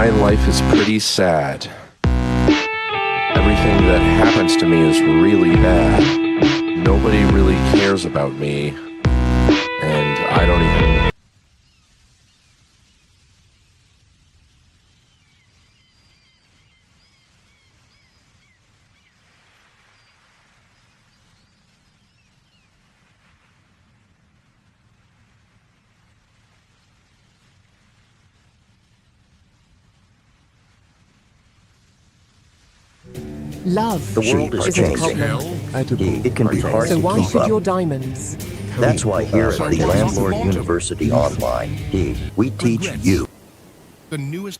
My life is pretty sad. Everything that happens to me is really bad. Nobody really cares about me, and I don't even... Love. The world is changing. It can be hard So to why keep should up. your diamonds? That's why here at the Landlord University Online, we teach you. The newest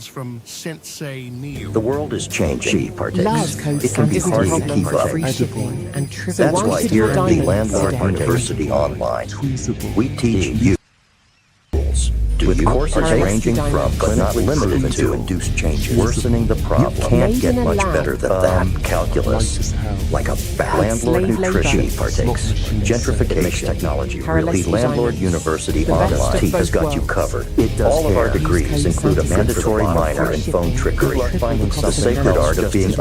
from Sensei Neil. The world is changing. Love code It can be hard to keep up. free shipping and triple. That's So why should here your at the diamonds Landlord today? University Online, we teach you. With courses ranging from, but not limited to, induced changes, worsening the problem. You can't get much better than that. Calculus, like a landlord nutrition partakes. Gentrification technology. The Landlord University Online has got you covered. All of our degrees include a mandatory minor in phone trickery, the sacred art of being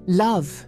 Love.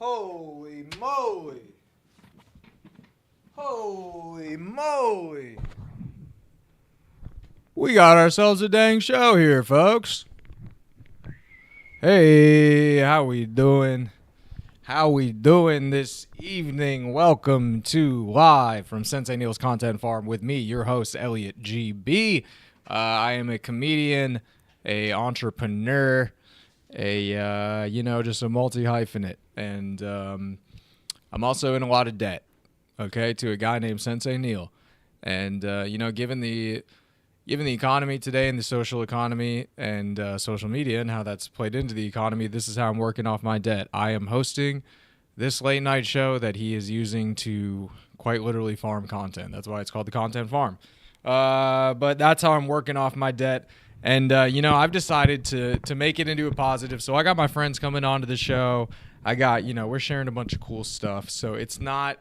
Holy moly! Holy moly! We got ourselves a dang show here, folks. Hey, how we doing? How we doing this evening? Welcome to Live from Sensei Neil's Content Farm with me, your host, Elliott G-B. I am a comedian, a entrepreneur, just a multi-hyphenate. And I'm also in a lot of debt, okay, to a guy named Sensei Neil. And, given the economy today and the social economy and social media and how that's played into the economy, this is how I'm working off my debt. I am hosting this late night show that he is using to quite literally farm content. That's why it's called the Content Farm. But that's how I'm working off my debt. And, I've decided to make it into a positive. So I got my friends coming on to the show. I got, we're sharing a bunch of cool stuff. So it's not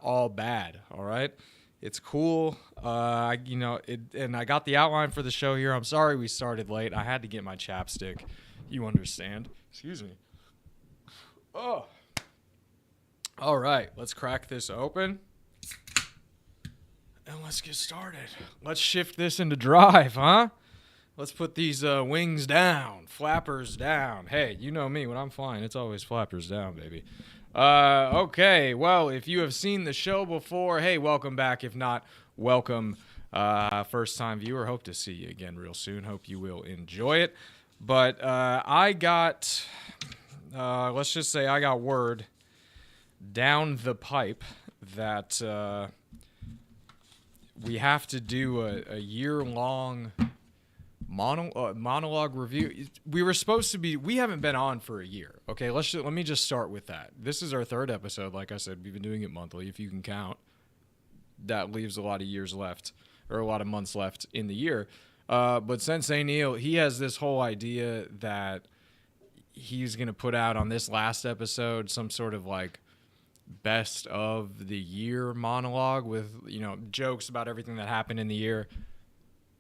all bad. All right. It's cool. And I got the outline for the show here. I'm sorry we started late. I had to get my chapstick. You understand. Excuse me. Oh. All right. Let's crack this open. And let's get started. Let's shift this into drive, huh? Let's put these wings down, flappers down. Hey, you know me. When I'm flying, it's always flappers down, baby. Okay, well, if you have seen the show before, hey, welcome back. If not, welcome. First-time viewer, hope to see you again real soon. Hope you will enjoy it. But I got, let's just say I got word down the pipe that we have to do a year-long monologue review. We haven't been on for a year. Okay, let me just start with that. This is our third episode. Like I said, we've been doing it monthly. If you can count, that leaves a lot of years left, or a lot of months left in the year. But Sensei Neil, he has this whole idea that he's going to put out on this last episode some sort of like best of the year monologue with, jokes about everything that happened in the year.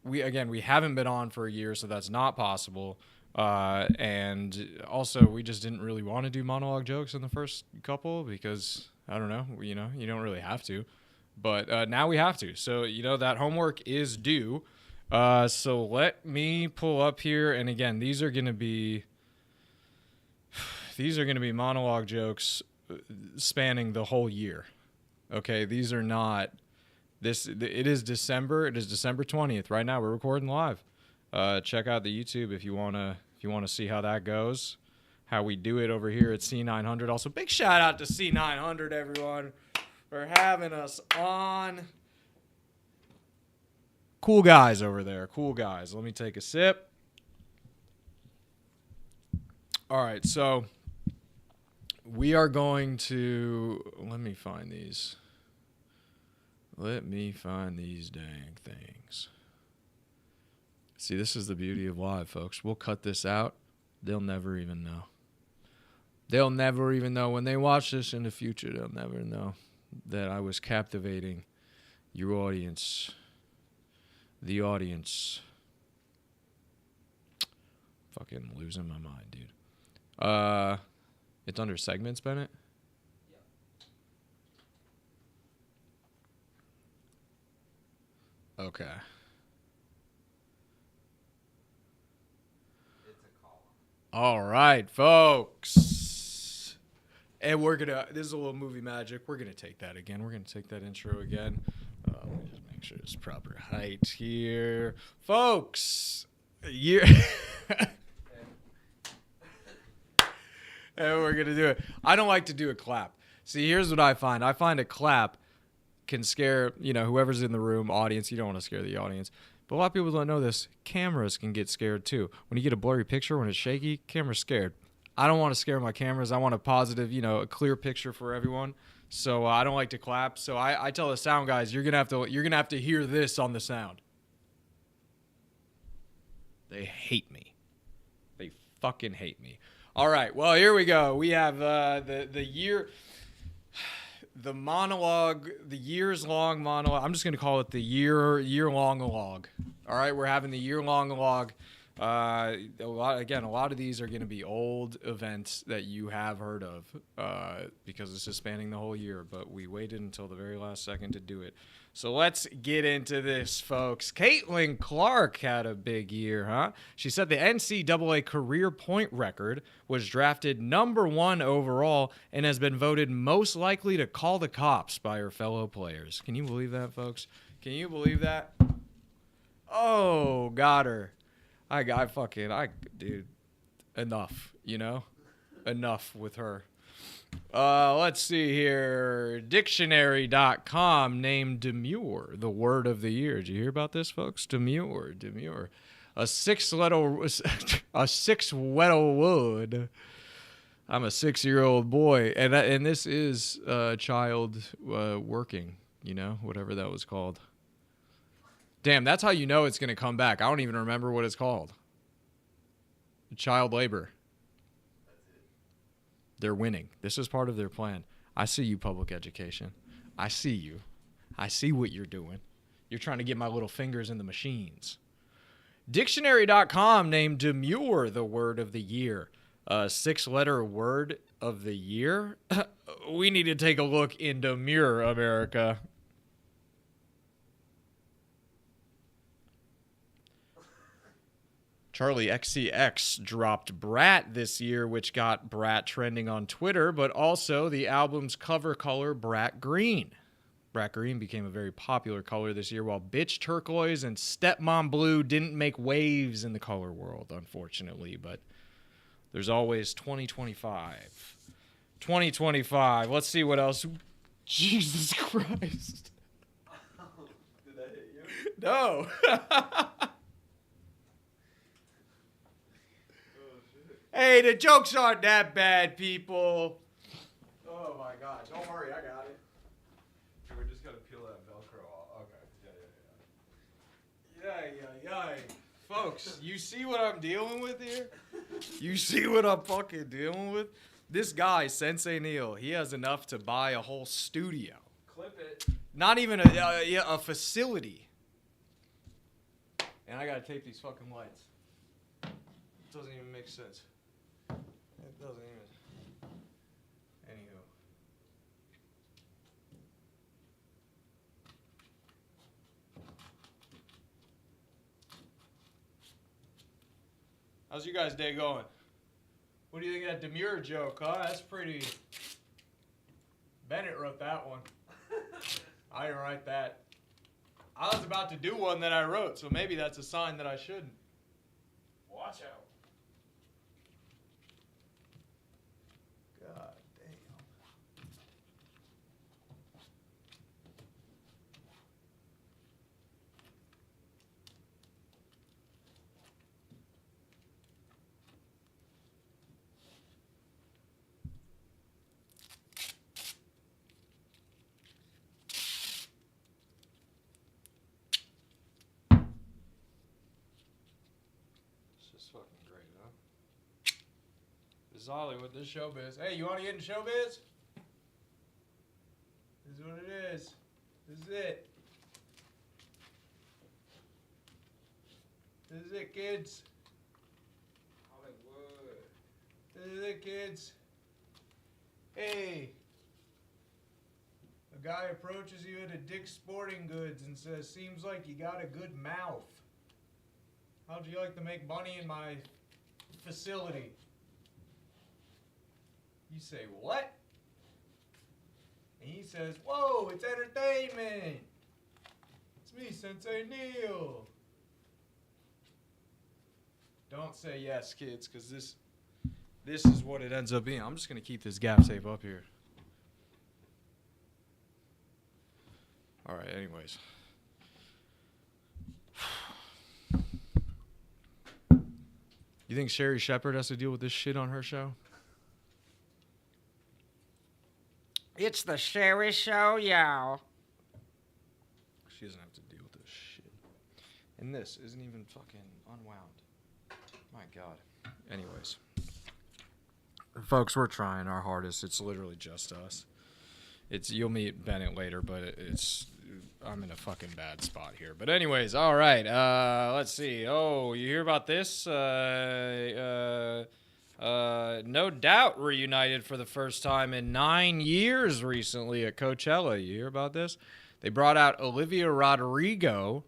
We haven't been on for a year, so that's not possible. And also, we just didn't really want to do monologue jokes in the first couple because, I don't know, you don't really have to. But now we have to. So, that homework is due. So let me pull up here. And again, these are going to be monologue jokes spanning the whole year. Okay, these are not... It is December 20th. Right now we're recording live. Check out the YouTube if you wanna see how that goes, how we do it over here at C900. Also, big shout out to C900, everyone, for having us on. Cool guys over there. Cool guys. Let me take a sip. All right, so we are going to... Let me find these dang things. See, this is the beauty of live, folks. We'll cut this out. They'll never even know. They'll never even know. When they watch this in the future, they'll never know that I was captivating your audience. The audience. Fucking losing my mind, dude. It's under segments, Bennett? Okay. It's a column. All right, folks. And this is a little movie magic. We're going to take that again. We're going to take that intro again. Let me just make sure it's proper height here. Folks, and we're going to do it. I don't like to do a clap. See, here's what I find. I find a clap can scare, whoever's in the room, audience. You don't want to scare the audience. But a lot of people don't know this. Cameras can get scared too. When you get a blurry picture, when it's shaky, camera's scared. I don't want to scare my cameras. I want a positive, a clear picture for everyone. So I don't like to clap. So I tell the sound guys, you're gonna have to hear this on the sound. They hate me. They fucking hate me. All right. Well, here we go. We have the year. The monologue, the years-long monologue. I'm just going to call it the year-long log. All right, we're having the year-long log. A lot of these are going to be old events that you have heard of because this is spanning the whole year, but we waited until the very last second to do it. So let's get into this, folks. Caitlin Clark had a big year, huh? She set the NCAA career point record, was drafted #1 overall, and has been voted most likely to call the cops by her fellow players. Can you believe that, folks? Can you believe that? Oh, got her. Dude, enough, enough with her. Let's see here. Dictionary.com named demure the word of the year. Did you hear about this, folks? Demure. A six-letter word. I'm a 6-year-old boy, and this is a child working, whatever that was called. Damn, that's how you know it's going to come back. I don't even remember what it's called. Child labor. They're winning. This is part of their plan. I see you, public education. I see you. I see what you're doing. You're trying to get my little fingers in the machines. Dictionary.com named demure the word of the year. A 6-letter word of the year? We need to take a look in demure, America. Charlie XCX dropped Brat this year, which got Brat trending on Twitter, but also the album's cover color, Brat Green. Brat Green became a very popular color this year, while Bitch Turquoise and Stepmom Blue didn't make waves in the color world, unfortunately, but there's always 2025. 2025. Let's see what else. Jesus Christ. Did that hit you? No. Hey, the jokes aren't that bad, people. Oh, my God. Don't worry, I got it. We just gotta peel that Velcro off. Okay. Yay. Folks, you see what I'm dealing with here? You see what I'm fucking dealing with? This guy, Sensei Neil, he has enough to buy a whole studio. Clip it. Not even a facility. And I gotta tape these fucking lights. It doesn't even make sense. It doesn't even. Anywho. How's you guys' day going? What do you think of that demure joke, huh? That's pretty. Bennett wrote that one. I didn't write that. I was about to do one that I wrote, so maybe that's a sign that I shouldn't. Watch out. God damn. This is fucking great, huh? This is Hollywood, this is showbiz. Hey, you want to get in showbiz? This is what it is. This is it. This is it, kids. Hollywood. This is it, kids. Hey. A guy approaches you at a Dick's Sporting Goods and says, "Seems like you got a good mouth. How'd you like to make money in my facility?" You say, "What?" And he says, "Whoa, it's entertainment. It's me, Sensei Neil." Don't say yes, kids, because this is what it ends up being. I'm just going to keep this gap tape up here. All right, anyways. You think Sherry Shepherd has to deal with this shit on her show? It's the Sherry Show, y'all. She doesn't have to deal with this shit. And this isn't even fucking unwound. My God. Anyways. Folks, we're trying our hardest. It's literally just us. You'll meet Bennett later, but I'm in a fucking bad spot here. But anyways, all right. Let's see. Oh, you hear about this? No Doubt reunited for the first time in 9 years recently at Coachella. You hear about this? They brought out Olivia Rodrigo,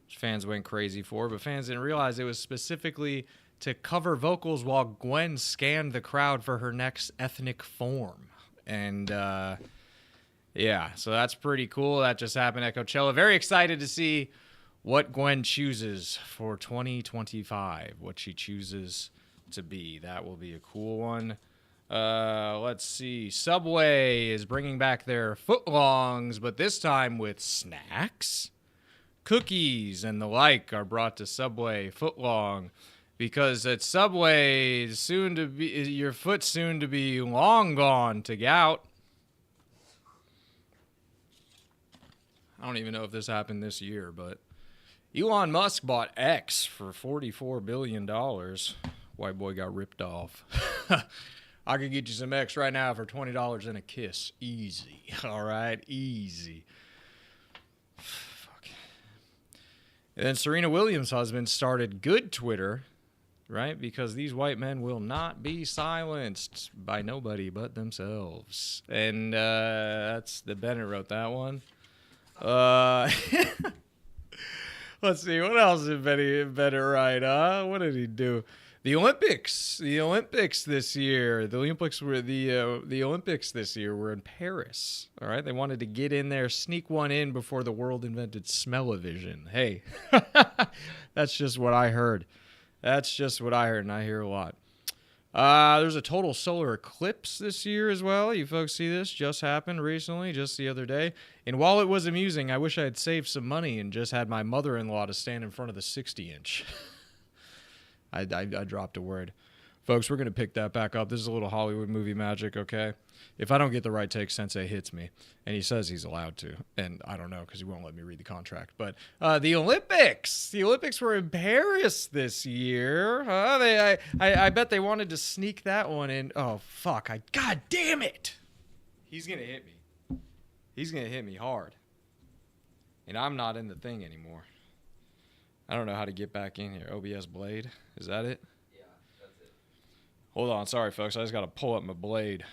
which fans went crazy for, but fans didn't realize it was specifically to cover vocals while Gwen scanned the crowd for her next ethnic form. And, yeah, so that's pretty cool. That just happened at Coachella. Very excited to see what Gwen chooses for 2025, what she chooses to be. That will be a cool one. Let's see. Subway is bringing back their footlongs, but this time with snacks. Cookies and the like are brought to Subway footlong because at Subway, your foot's soon to be long gone to gout. I don't even know if this happened this year, but Elon Musk bought X for $44 billion. White boy got ripped off. I could get you some X right now for $20 and a kiss. Easy. All right? Easy. Fuck. And then Serena Williams' husband started Good Twitter, right? Because these white men will not be silenced by nobody but themselves. And that's the Bennett wrote that one. Let's see, what else did Bennett write? What did he do? The Olympics this year. The Olympics this year were in Paris. All right, they wanted to get in there, sneak one in before the world invented smell-o-vision. Hey, that's just what I heard. And I hear a lot. There's a total solar eclipse this year as well. You folks see this? Just happened recently, just the other day. And while it was amusing, I wish I had saved some money and just had my mother-in-law to stand in front of the 60-inch. I dropped a word. Folks, we're going to pick that back up. This is a little Hollywood movie magic, okay? If I don't get the right take, Sensei hits me. And he says he's allowed to. And I don't know because he won't let me read the contract. But the Olympics. The Olympics were in Paris this year. I bet they wanted to sneak that one in. Oh, fuck. God damn it. He's going to hit me. He's going to hit me hard. And I'm not in the thing anymore. I don't know how to get back in here. OBS Blade. Is that it? Yeah, that's it. Hold on. Sorry, folks. I just got to pull up my blade.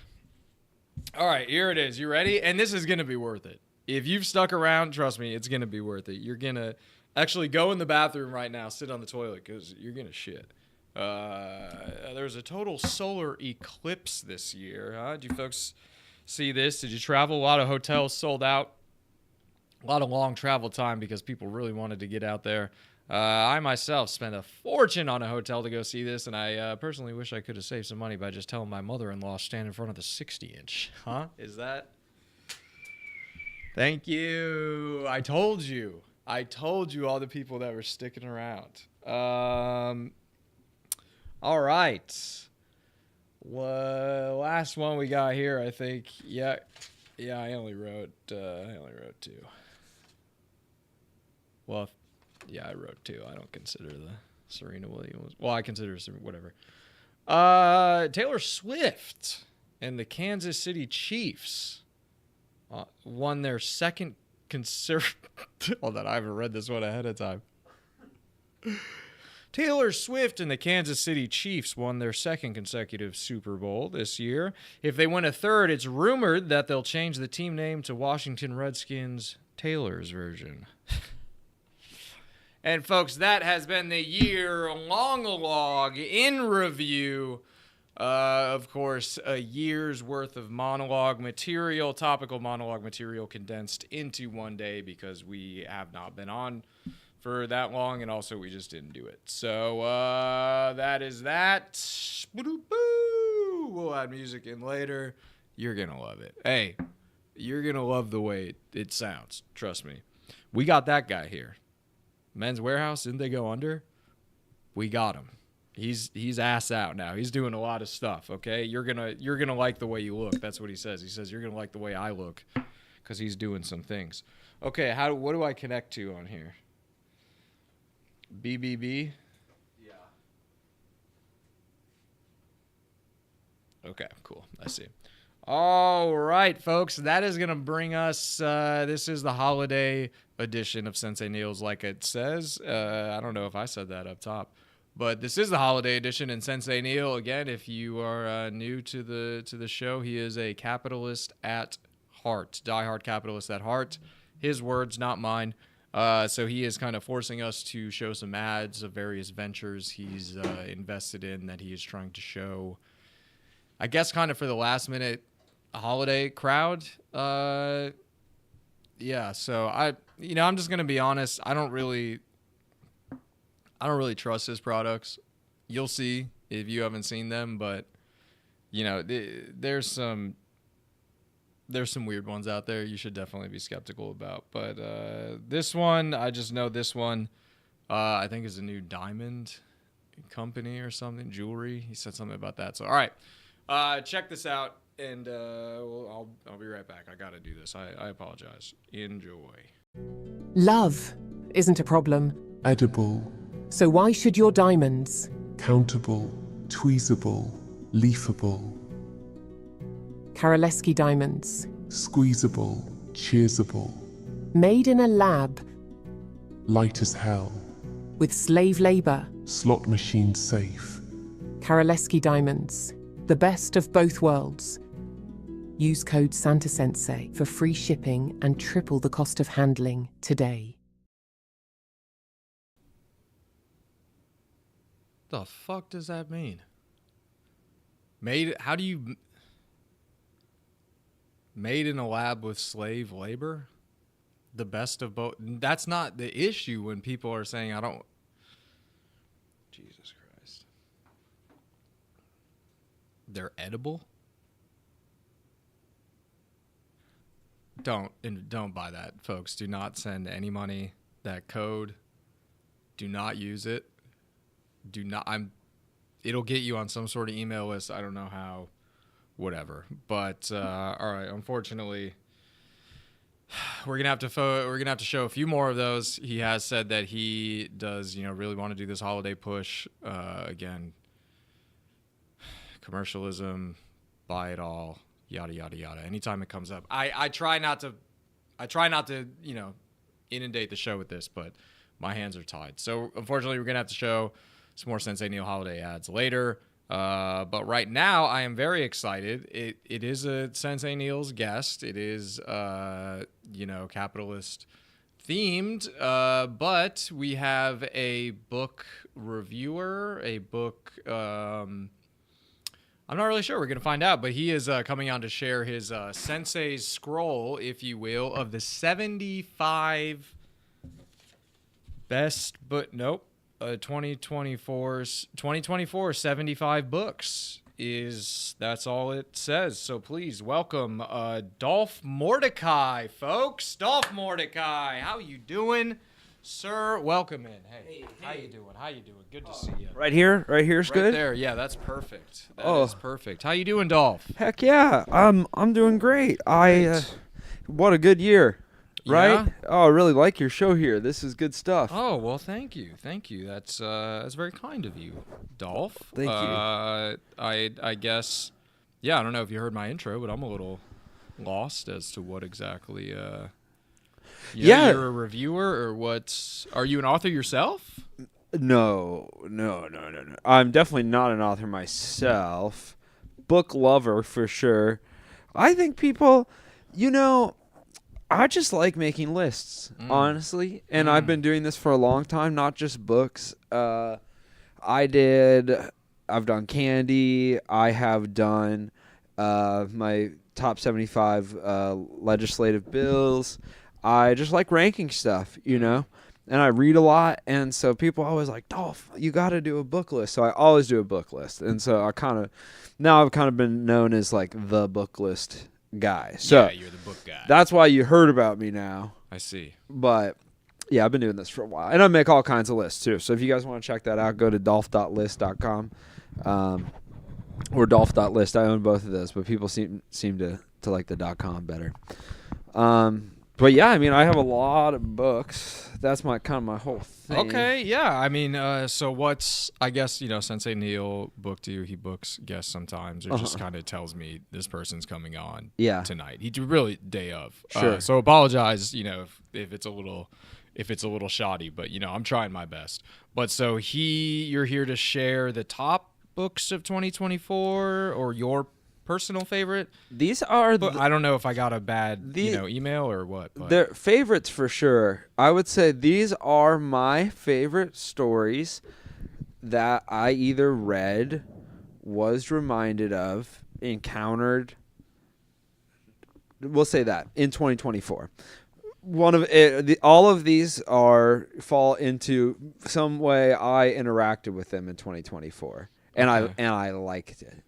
All right, here it is. You ready? And this is going to be worth it. If you've stuck around, trust me, it's going to be worth it. You're going to actually go in the bathroom right now, sit on the toilet, because you're going to shit. There's a total solar eclipse this year. Did you folks see this? Did you travel? A lot of hotels sold out. A lot of long travel time because people really wanted to get out there. I myself spent a fortune on a hotel to go see this, and I personally wish I could have saved some money by just telling my mother-in-law stand in front of the 60-inch. Huh? Is that? Thank you. I told you all the people that were sticking around. All right. Well, last one we got here, I think. Yeah, I only wrote 2. Well, yeah, I wrote 2. I don't consider the Serena Williams. Well, I consider whatever. Taylor Swift and the Kansas City Chiefs won their second Hold on, I haven't read this one ahead of time. Taylor Swift and the Kansas City Chiefs won their second consecutive Super Bowl this year. If they win a third, it's rumored that they'll change the team name to Washington Redskins Taylor's version. And folks, that has been the year-long log in review. Of course, a year's worth of monologue material, topical monologue material condensed into one day because we have not been on for that long, and also we just didn't do it. So that is that. We'll add music in later. You're going to love it. Hey, you're going to love the way it sounds. Trust me. We got that guy here. Men's Warehouse, didn't they go under? We got him. He's ass out now. He's doing a lot of stuff, okay? You're gonna like the way you look. That's what he says. He says you're gonna like the way I look because he's doing some things. Okay, what do I connect to on here? BBB? Yeah. Okay, cool. I see. All right, folks, that is going to bring us, this is the holiday edition of Sensei Neil's, like it says. I don't know if I said that up top, but this is the holiday edition, and Sensei Neil, again, if you are new to the show, he is a capitalist at heart, diehard capitalist at heart. His words, not mine. So he is kind of forcing us to show some ads of various ventures he's invested in that he is trying to show, I guess, kind of for the last minute holiday crowd. Yeah, so I'm just gonna be honest. I don't really trust his products. You'll see if you haven't seen them, but there's some weird ones out there you should definitely be skeptical about. But this one, I just know this one, I think is a new diamond company or something, jewelry. He said something about that. So all right, check this out. And I'll be right back. I got to do this. I apologize. Enjoy. Love isn't a problem. Edible, So why should your diamonds? countable, tweezable, leafable, Karolewski diamonds. squeezable, cheersable, Made in a lab light as hell, with slave labor. slot machine safe. Karolewski diamonds. The best of both worlds. Use code SantaSensei for free shipping and triple the cost of handling today. The fuck does that mean? Made in a lab with slave labor? The best of both. That's not the issue when people are saying I don't. Jesus Christ. They're edible? Don't buy that, folks. Do not send any money. That code. Do not use it. It'll get you on some sort of email list. I don't know how, whatever. But all right, unfortunately, we're gonna have to show a few more of those. He has said that he does, really want to do this holiday push. Again, commercialism, buy it all, yada yada yada. Anytime it comes up, I try not to, inundate the show with this, but my hands are tied. So unfortunately, we're gonna have to show some more Sensei Neil holiday ads later. But right now, I am very excited. It is a Sensei Neil's guest. It is, capitalist themed. But we have a book reviewer, I'm not really sure. We're going to find out. But he is coming on to share his Sensei's scroll, if you will, of the 75 best, but nope. 2024 75 books that's all it says. So please welcome Dolph Mordecai, folks. Dolph Mordecai, how you doing, sir? Welcome in. Hey. How you doing? Good to see you. Right here's Right good. there. Yeah, that's perfect. That is perfect. How you doing, Dolph? Heck yeah, I'm doing great. What a good year, right? Yeah? Oh, I really like your show here. This is good stuff. Oh, well, thank you. That's very kind of you, Dolph. Thank you. I guess, I don't know if you heard my intro, but I'm a little lost as to what exactly. You're a reviewer, or are you an author yourself? No. I'm definitely not an author myself. Book lover for sure. I think people, I just like making lists, honestly. And I've been doing this for a long time, not just books. I've done candy. I have done my top 75 legislative bills. I just like ranking stuff, and I read a lot. And so people are always like, Dolph, you got to do a book list. So I always do a book list. And so I've kind of been known as like the book list guy. So you're the book guy. that's why you heard about me now. I see. But yeah, I've been doing this for a while, and I make all kinds of lists too. So if you guys want to check that out, go to dolph.list.com or dolph.list. I own both of those, but people seem to like the .com better. But yeah, I mean, I have a lot of books. That's my whole thing. Okay, yeah. I mean, so what's, I guess, Sensei Neil booked you. He books guests sometimes, or just kind of tells me this person's coming on tonight. He really day of. Sure. So apologize, if it's a little shoddy, but I'm trying my best. But so you're here to share the top books of 2024 or your personal favorite? These are I don't know if I got a bad email or what. But. They're favorites for sure. I would say these are my favorite stories that I either read, was reminded of, encountered. We'll say that in 2024. All of these fall into some way I interacted with them in 2024, and I liked it.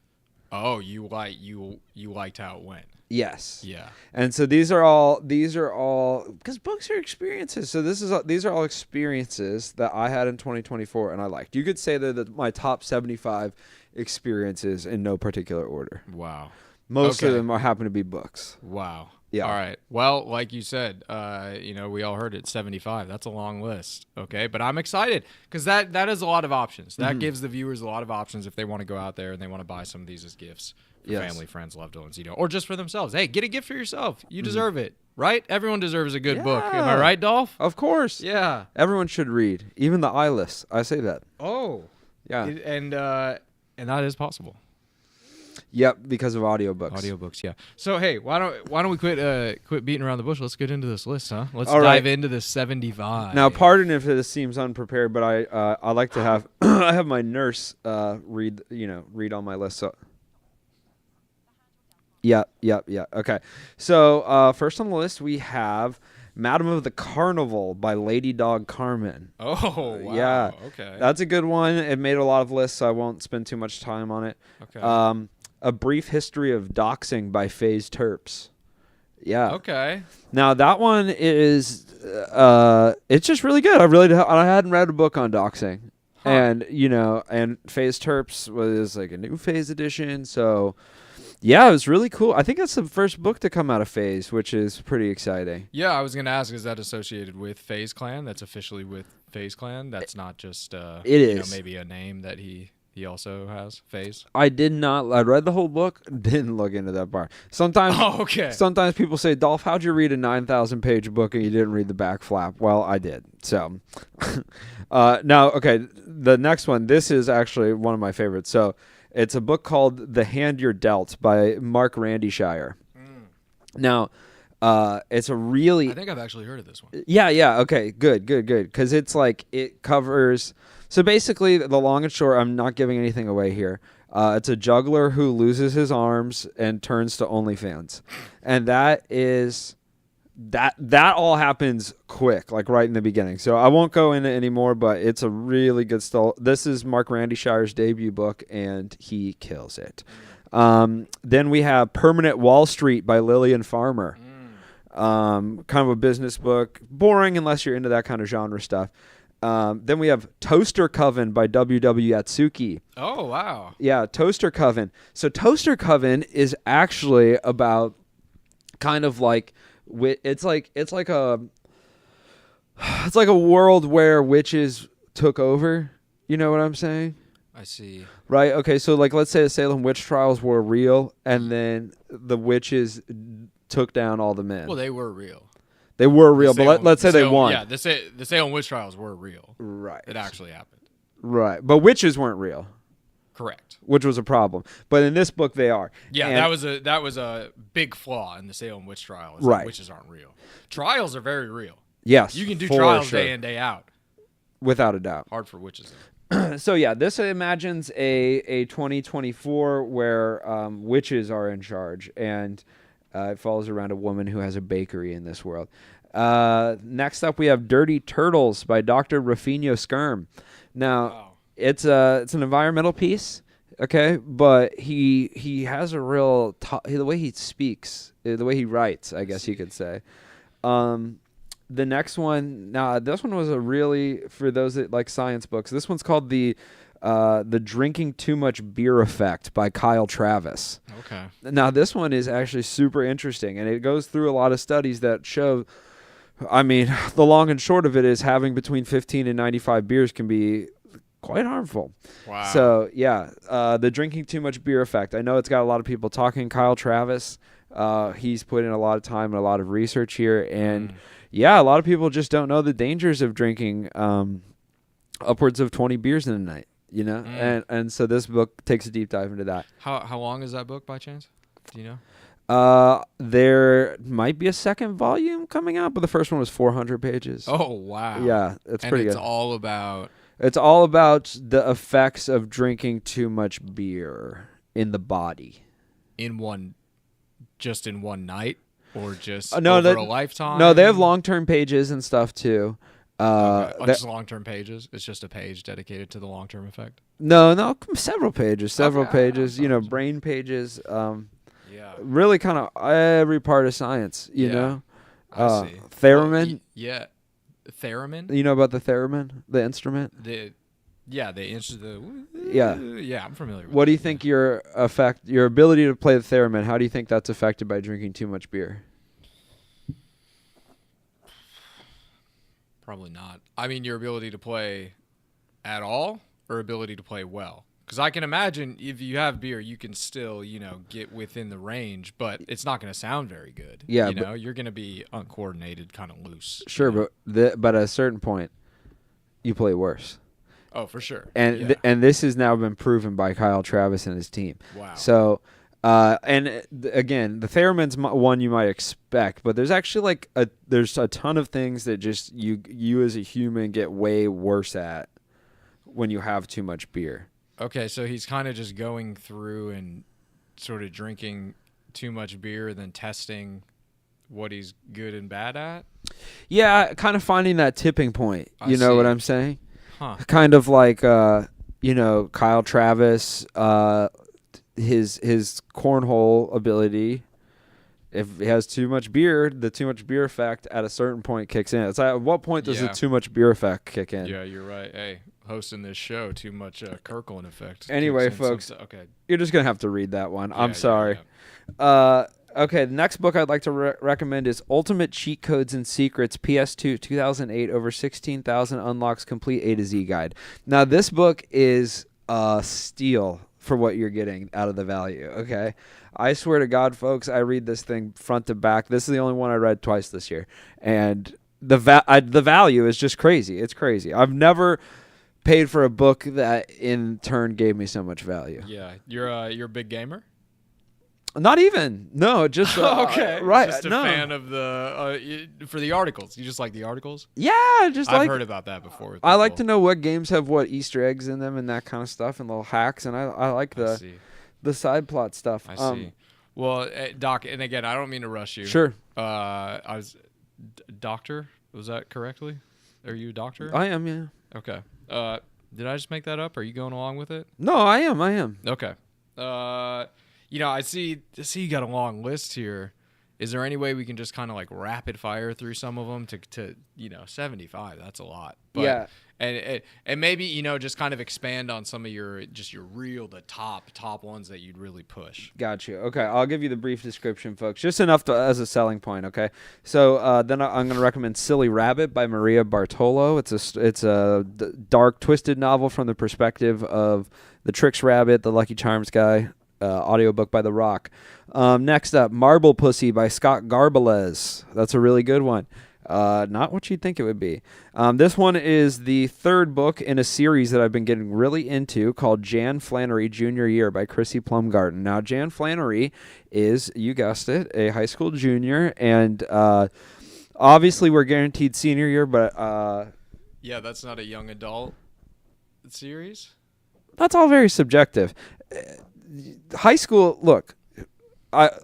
Oh, you liked how it went. Yes. Yeah. And so these are all because books are experiences. So these are all experiences that I had in 2024 and I liked. You could say that my top 75 experiences in no particular order. Wow. Most of them happen to be books. Wow. Yeah. All right. Well, like you said, we all heard it, 75. That's a long list. Okay. But I'm excited because that is a lot of options. That gives the viewers a lot of options if they want to go out there and they want to buy some of these as gifts for family, friends, loved ones, or just for themselves. Hey, get a gift for yourself. You deserve it, right? Everyone deserves a good book. Am I right, Dolph? Of course. Yeah. Everyone should read, even the eyeless. I say that. Oh. Yeah. And that is possible. Yep, because of audiobooks. Audiobooks, yeah. So hey, why don't we quit beating around the bush? Let's get into this list, huh? Let's All dive into the 75. Now, pardon if this seems unprepared, but I like to have I have my nurse read on my list. So yeah. Okay. So first on the list we have Madam of the Carnival by Lady Dog Carmen. Oh, wow. Yeah. Okay. That's a good one. It made a lot of lists, so I won't spend too much time on it. Okay. A Brief History of Doxing by FaZe Terps. Yeah. Okay. Now that one is it's just really good. I hadn't read a book on doxing. Huh. And and FaZe Terps was like a new FaZe edition, so yeah, it was really cool. I think that's the first book to come out of FaZe, which is pretty exciting. Yeah, I was going to ask, is that associated with FaZe Clan? That's officially with FaZe Clan? That's not just it is. Maybe a name that he also has, FaZe? I did not. I read the whole book, didn't look into that part. Sometimes Sometimes people say, Dolph, how'd you read a 9,000-page book and you didn't read the back flap? Well, I did. So now, okay, the next one, this is actually one of my favorites. So it's a book called The Hand You're Dealt by Mark Randyshire. Now, it's a really... I think I've actually heard of this one. Yeah. Okay, good. Because it's like, it covers... So basically, the long and short, I'm not giving anything away here. It's a juggler who loses his arms and turns to OnlyFans. And that all happens quick, like right in the beginning. So I won't go into it anymore, but it's a really good story. This is Mark Randyshire's debut book, and he kills it. Then we have Permanent Wall Street by Lillian Farmer. Kind of a business book. Boring unless you're into that kind of genre stuff. Then we have Toaster Coven by W.W. Atsuki. Oh, wow. Yeah, Toaster Coven. So Toaster Coven is actually about kind of like it's like a world where witches took over. You know what I'm saying? I see. Right. Okay. So like, let's say the Salem witch trials were real, and then the witches took down all the men. Well, they were real. They were real, but let's say they won. Yeah, the Salem witch trials were real. Right. It actually happened. Right. But witches weren't real. Correct. Which was a problem. But in this book, they are. Yeah, and that was a big flaw in the Salem witch trials. Right. Witches aren't real. Trials are very real. Yes. You can do for trials sure. day in, day out. Without a doubt. Hard for witches. So yeah, this imagines a 2024 where witches are in charge, and it follows around a woman who has a bakery in this world. Next up, we have Dirty Turtles by Dr. Rufino Skirm. Now, it's an environmental piece, okay, but he has a real the way he speaks, the way he writes, I guess you could say. The next one, this one was a really, for those that like science books, this one's called the Drinking Too Much Beer Effect by Kyle Travis. okay. Now, this one is actually super interesting, and it goes through a lot of studies that show, I mean, the long and short of it is having between 15 and 95 beers can be quite harmful. Wow. So, yeah, the drinking too much beer effect. I know it's got a lot of people talking. Kyle Travis, he's put in a lot of time and a lot of research here, and yeah, a lot of people just don't know the dangers of drinking upwards of 20 beers in a night. You know, and so this book takes a deep dive into that. How long is that book by chance? Do you know? There might be a second volume coming out, but the first one was 400 pages. Oh wow! Yeah, it's pretty good. It's all about. It's all about the effects of drinking too much beer in the body. Just in one night, or just no, over a lifetime? No, they have long-term pages and stuff too. Just long-term pages. It's just a page dedicated to the long-term effect. No, several pages. Okay. You know, brain pages. Yeah. Really, kind of every part of science. You know. I see. Theremin. Well, yeah. Theremin. You know about the theremin, the instrument? Yeah, I'm familiar with What do you think your ability to play the theremin, how do you think that's affected by drinking too much beer? Probably not. I mean, your ability to play at all or ability to play well? Because I can imagine if you have beer, you can still, get within the range, but it's not going to sound very good. Yeah. You're going to be uncoordinated, kind of loose. Sure, but at a certain point, you play worse. Oh, for sure. And and this has now been proven by Kyle Travis and his team. Wow. So, again, the theremin's one you might expect, but there's actually there's a ton of things that just you as a human get way worse at when you have too much beer. Okay, so he's kind of just going through and sort of drinking too much beer and then testing what he's good and bad at? Yeah, kind of finding that tipping point. You know what I'm saying? Huh. Kind of like, Kyle Travis, his cornhole ability. If he has too much beer, the too much beer effect at a certain point kicks in. It's like, at what point does the too much beer effect kick in? Yeah, you're right. Hey, hosting this show, too much Kirkland effect. Anyway, folks, okay, you're just going to have to read that one. Yeah, I'm sorry. Yeah. Okay, the next book I'd like to recommend is Ultimate Cheat Codes and Secrets, PS2, 2008, over 16,000 unlocks, complete A to Z guide. Now, this book is a steal for what you're getting out of the value, okay? I swear to God, folks, I read this thing front to back. This is the only one I read twice this year. And the value is just crazy. It's crazy. I've never paid for a book that in turn gave me so much value. Yeah. You're a big gamer? Not even. No, just okay. Right. Just a fan of the for the articles. You just like the articles? Yeah, I've heard about that before. I like to know what games have what Easter eggs in them and that kind of stuff and little hacks, and I like the side plot stuff. I see. Well, Doc, and again, I don't mean to rush you. Sure. I was doctor. Was that correctly? Are you a doctor? I am. Yeah. Okay. Did I just make that up? Are you going along with it? No, I am. Okay. I see you got a long list here. Is there any way we can just kind of like rapid fire through some of them to 75? That's a lot. But, yeah. And maybe, just kind of expand on some of the top ones that you'd really push. Got you. Okay, I'll give you the brief description, folks. Just enough as a selling point, okay? So then I'm going to recommend Silly Rabbit by Maria Bartolo. It's a dark, twisted novel from the perspective of the Tricks Rabbit, the Lucky Charms guy. Audiobook by The Rock. Next up, Marble Pussy by Scott Garbalez. That's a really good one. Not what you'd think it would be. This one is the third book in a series that I've been getting really into called Jan Flannery Junior Year by Chrissy Plumgarden. Now, Jan Flannery is, you guessed it, a high school junior, and obviously we're guaranteed senior year, but... yeah, that's not a young adult series? That's all very subjective. High school, look,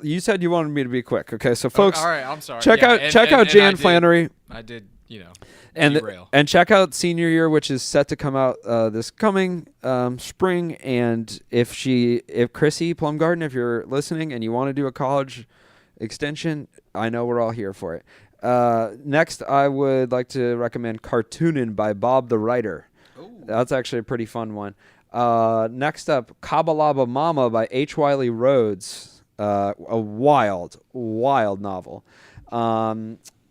you said you wanted me to be quick, okay? So, folks, all right, I'm sorry. Check out Jan Flannery. I did, derail. And check out Senior Year, which is set to come out this coming spring. And if Chrissy Plumgarden, if you're listening and you want to do a college extension, I know we're all here for it. Next, I would like to recommend Cartoonin' by Bob the Writer. That's actually a pretty fun one. Next up, Kabalaba Mama by H. Wiley Rhodes. A wild novel.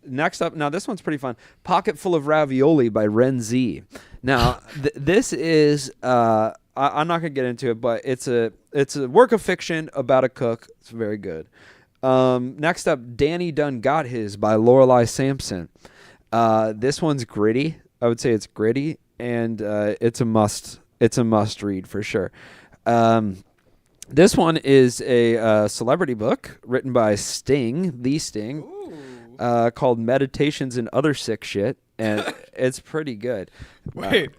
Next up, now this one's pretty fun. Pocket Full of Ravioli by Ren Z. Now, this is I'm not gonna get into it, but it's a work of fiction about a cook. It's very good. Next up, Danny Done Got His by Lorelei Sampson. This one's gritty. I would say it's gritty, and it's a must read for sure. This one is a celebrity book written by Sting, the Sting, called Meditations and Other Sick Shit, and it's pretty good. Wait,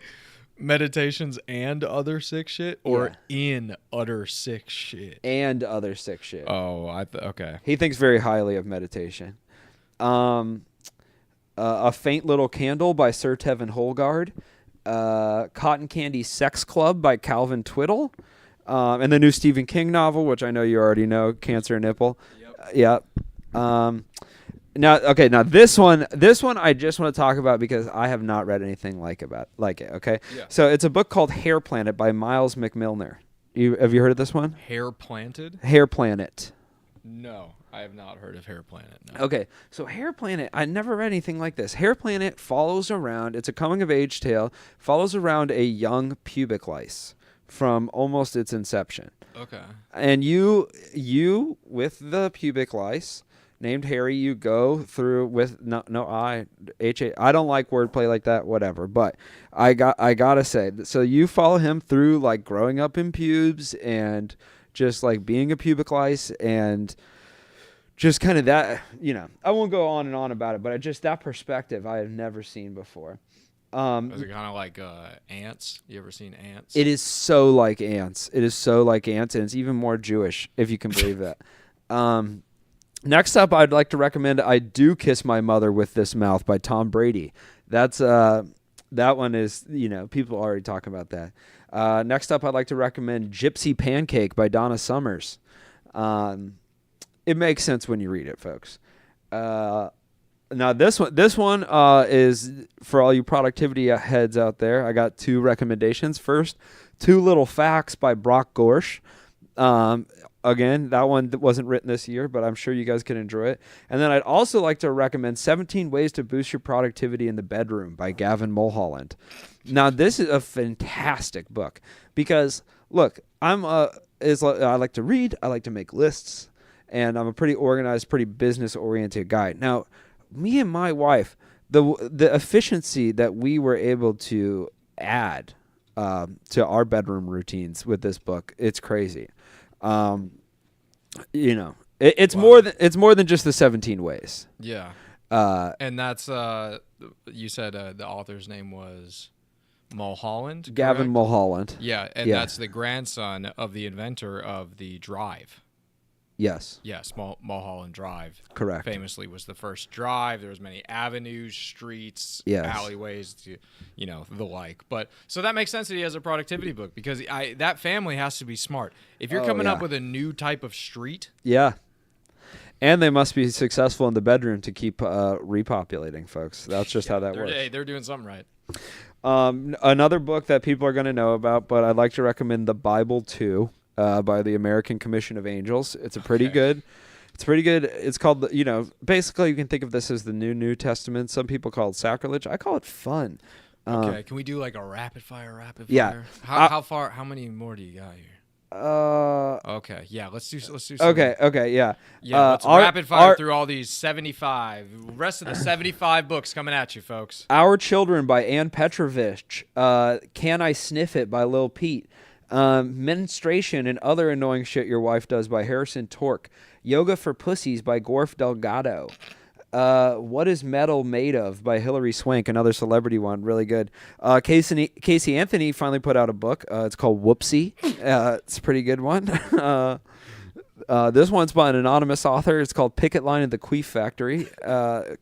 Meditations and Other Sick Shit, or in Utter Sick Shit? And Other Sick Shit. Oh, okay. He thinks very highly of meditation. A Faint Little Candle by Sir Tevin Holgard. Cotton Candy Sex Club by Calvin Twiddle. And the new Stephen King novel, which I know you already know, Cancer Nipple. Yep. Now this one I just want to talk about because I have not read anything like it. Okay. Yeah. So it's a book called Hair Planet by Miles McMilner. Have you heard of this one? Hair Planted? Hair Planet. No, I have not heard of Hair Planet. No. Okay, so Hair Planet, I never read anything like this. Hair Planet follows around, it's a coming-of-age tale, follows around a young pubic lice from almost its inception. Okay. And you with the pubic lice named Harry, you go through with I don't like wordplay like that, whatever, but I gotta say, so you follow him through like growing up in pubes and just like being a pubic lice and just kind of that, I won't go on and on about it, but just that perspective I have never seen before. Is it kind of like Ants? You ever seen Ants? It is so like Ants. And it's even more Jewish, if you can believe that. Next up, I'd like to recommend I Do Kiss My Mother with This Mouth by Tom Brady. That's that one is, people already talking about that. Next up, I'd like to recommend Gypsy Pancake by Donna Summers. It makes sense when you read it, folks. Now this one is for all you productivity heads out there. I got two recommendations. First, Two Little Facts by Brock Gorsh. Again, that one wasn't written this year, but I'm sure you guys can enjoy it. And then I'd also like to recommend 17 Ways to Boost Your Productivity in the Bedroom by Gavin Mulholland. Now, this is a fantastic book because, look, I like to read, I like to make lists, and I'm a pretty organized, pretty business-oriented guy. Now, me and my wife, the efficiency that we were able to add to our bedroom routines with this book, it's crazy. It's more than just the 17 ways. Yeah. And that's you said the author's name was Mulholland? Gavin correct? Mulholland. Yeah, and that's the grandson of the inventor of the Drive. Yes. Yes, Mulholland Drive. Correct. Famously was the first drive. There was many avenues, streets, alleyways, the like. But so that makes sense that he has a productivity book because that family has to be smart. If you're coming up with a new type of street. Yeah. And they must be successful in the bedroom to keep repopulating, folks. That's just how that works. Hey, they're doing something right. Another book that people are going to know about, but I'd like to recommend The Bible 2. By the American Commission of Angels. It's pretty good. It's called, basically you can think of this as the New Testament. Some people call it sacrilege. I call it fun. Okay, can we do like a rapid fire? Yeah. How many more do you got here? Okay, yeah, let's do some. Okay, yeah. Yeah, let's rapid fire through all these 75. Rest of the 75 books coming at you, folks. Our Children by Ann Petrovich. Can I Sniff It by Lil Peep. Menstruation and Other Annoying Shit Your Wife Does by Harrison Tork. Yoga for Pussies by Gorf Delgado. What Is Metal Made Of by Hilary Swank, another celebrity one, really good. Casey Anthony finally put out a book. It's called Whoopsie. It's a pretty good one. This one's by an anonymous author. It's called Picket Line at the Queef Factory.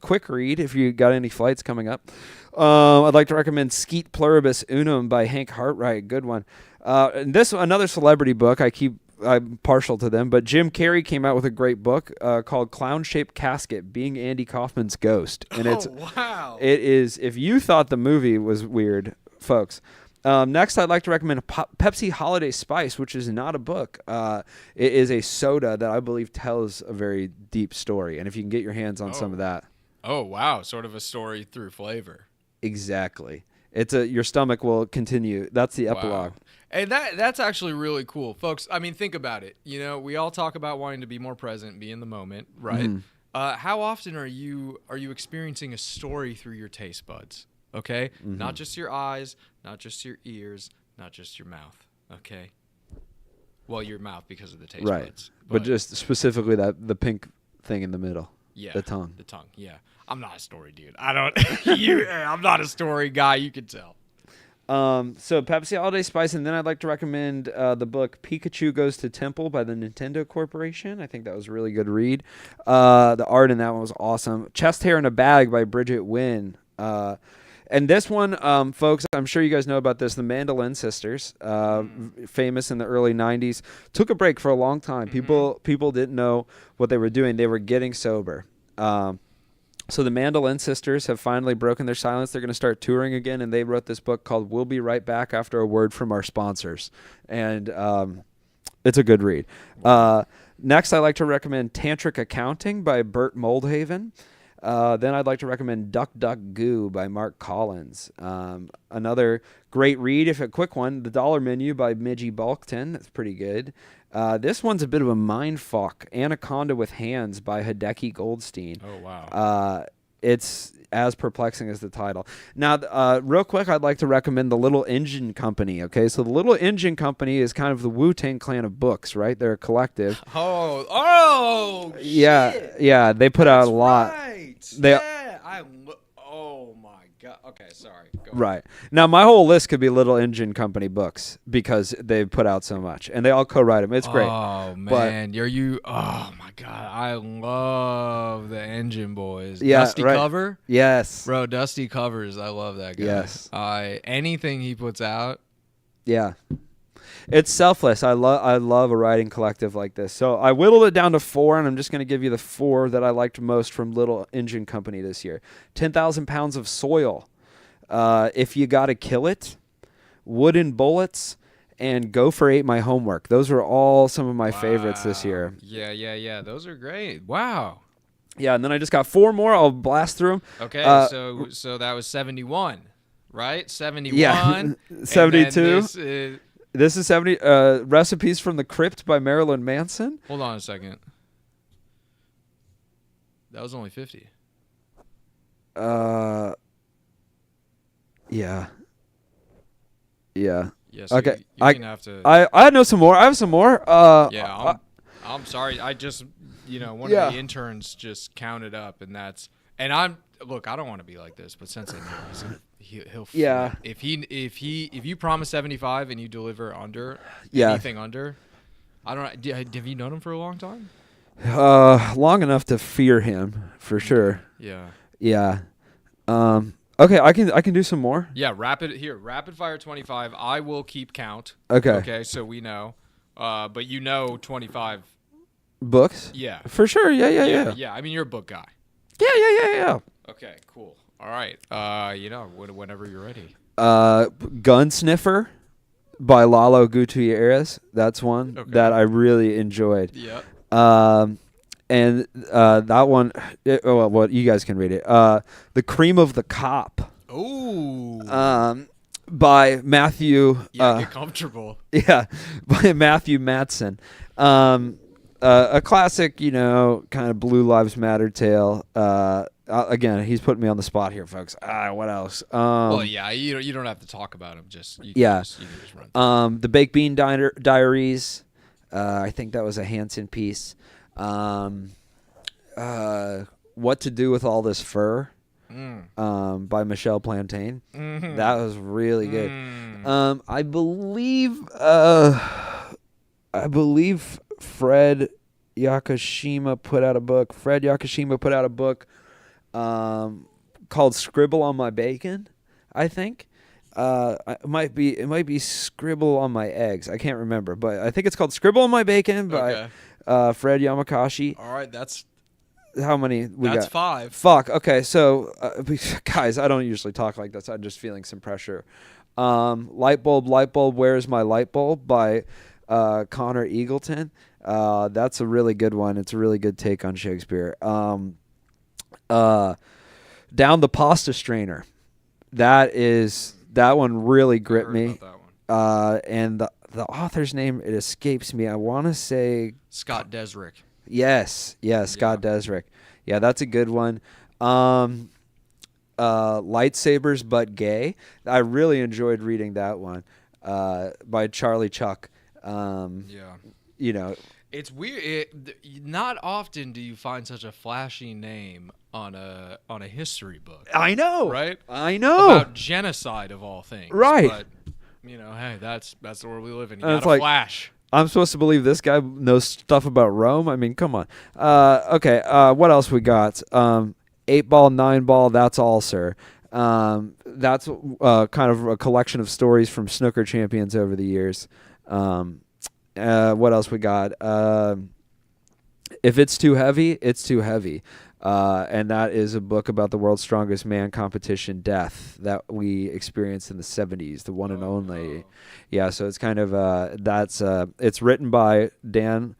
Quick read if you got any flights coming up. I'd like to recommend Skeet Pluribus Unum by Hank Hartwright. Good one. And this another celebrity book. I'm partial to them, but Jim Carrey came out with a great book called Clown Shaped Casket: Being Andy Kaufman's Ghost. And it is, if you thought the movie was weird, folks. Next, I'd like to recommend Pepsi Holiday Spice, which is not a book. It is a soda that I believe tells a very deep story. And if you can get your hands on some of that. Oh, wow. Sort of a story through flavor. Exactly. Your stomach will continue. That's the epilogue. Wow. And that's actually really cool. Folks, I mean, think about it. You know, we all talk about wanting to be more present, be in the moment, right? How often are you experiencing a story through your taste buds? Okay? Not just your eyes, not just your ears, not just your mouth. Okay? Well, your mouth because of the taste buds. But just specifically the pink thing in the middle. Yeah. The tongue. The tongue, yeah. I'm not a story dude. I'm not a story guy, you can tell. So Pepsi Holiday Spice, and then I'd like to recommend the book Pikachu Goes to Temple by the Nintendo Corporation. I think that was a really good read. The art in that one was awesome. Chest Hair in a Bag by Bridget Wynn. And this one, folks, I'm sure you guys know about this. The Mandolin Sisters, famous in the early 90s, took a break for a long time. People didn't know what they were doing. They were getting sober. So the Mandolin Sisters have finally broken their silence. They're going to start touring again, and they wrote this book called We'll Be Right Back After a Word from Our Sponsors. And it's a good read. Next, I'd like to recommend Tantric Accounting by Bert Moldhaven. Then I'd like to recommend Duck Duck Goo by Mark Collins. Another great read, if a quick one, The Dollar Menu by Midgie Bulkton. That's pretty good. This one's a bit of a mindfuck. Anaconda with Hands by Hideki Goldstein. Oh, wow. It's as perplexing as the title. Now, real quick, I'd like to recommend The Little Engine Company, okay? So The Little Engine Company is kind of the Wu-Tang Clan of books, right? They're a collective. Yeah, they put out a lot. Right. Oh, my God. Okay, sorry. Go Right. Now, my whole list could be Little Engine Company books because they put out so much. And they all co-write them. It's great. Oh, man. Oh, my God. I love the Engine Boys. Yeah, Dusty right. Cover? Yes. Bro, Dusty Covers. I love that guy. Yes. Anything he puts out. Yeah. It's selfless. I love a writing collective like this. So I whittled it down to 4, and I'm just going to give you the 4 that I liked most from Little Engine Company this year. 10,000 Pounds of Soil. If You Gotta Kill It. Wooden Bullets. And Gopher Ate My Homework. Those are all some of my favorites this year. Yeah. Those are great. Wow. Yeah, and then I just got 4 more. I'll blast through them. Okay, so that was 71, right? 71. Yeah, 72. This is 70. Recipes from the Crypt by Marilyn Manson. Hold on a second. That was only 50. Yeah. Yeah, so okay. You're gonna have to. I know some more. I have some more. I'm sorry. I just, one of the interns just counted up, and look, I don't want to be like this, but Sensei Neil, he'll yeah. If you promise 75 and you deliver under anything under, I don't. Have you known him for a long time? Long enough to fear him for sure. Yeah. Okay, I can do some more. Yeah, rapid fire 25. I will keep count. Okay, so we know. But 25 books. Yeah, for sure. Yeah. I mean, you're a book guy. Yeah. Okay, cool. All right. Whenever you're ready. Gunsniffer by Lalo Gutierrez. That's one that I really enjoyed. Yeah. And that one, well, you guys can read it. The Cream of the Cop. Ooh. By Matthew. Get comfortable. Yeah, by Matthew Matson. A classic, kind of Blue Lives Matter tale. Again, he's putting me on the spot here, folks. What else? You don't have to talk about him. You can just run. The Baked Bean Diaries. I think that was a Hansen piece. What to Do with All This Fur. By Michelle Plantain. Mm-hmm. That was really good. I believe Fred Yakushima put out a book. Called Scribble on My Bacon, I think. It might be Scribble on My Eggs. I can't remember, but I think it's called Scribble on My Bacon by Fred Yamakashi. All right, that's how many we got? That's 5. Fuck. Okay, so guys, I don't usually talk like this. I'm just feeling some pressure. Light bulb, where's my light bulb by Connor Eagleton. That's a really good one. It's a really good take on Shakespeare. Down the Pasta Strainer. That one really gripped me. And the author's name, it escapes me. I want to say Scott Desrick. Yes, Scott Desrick. Yeah, that's a good one. Lightsabers But Gay. I really enjoyed reading that one by Charlie Chuck. You know, it's weird. Not often do you find such a flashy name on a history book. I know, right? I know about genocide of all things, right? But hey, that's the world we live in. You and gotta like, flash. I'm supposed to believe this guy knows stuff about Rome. I mean, come on. Okay, what else we got? 8-ball, 9-ball. That's all, sir. That's kind of a collection of stories from snooker champions over the years. What else we got? If It's Too Heavy, It's Too Heavy. And that is a book about the world's strongest man competition, Death, that we experienced in the 70s, the one and only. Yeah, so it's kind of, it's written by Dan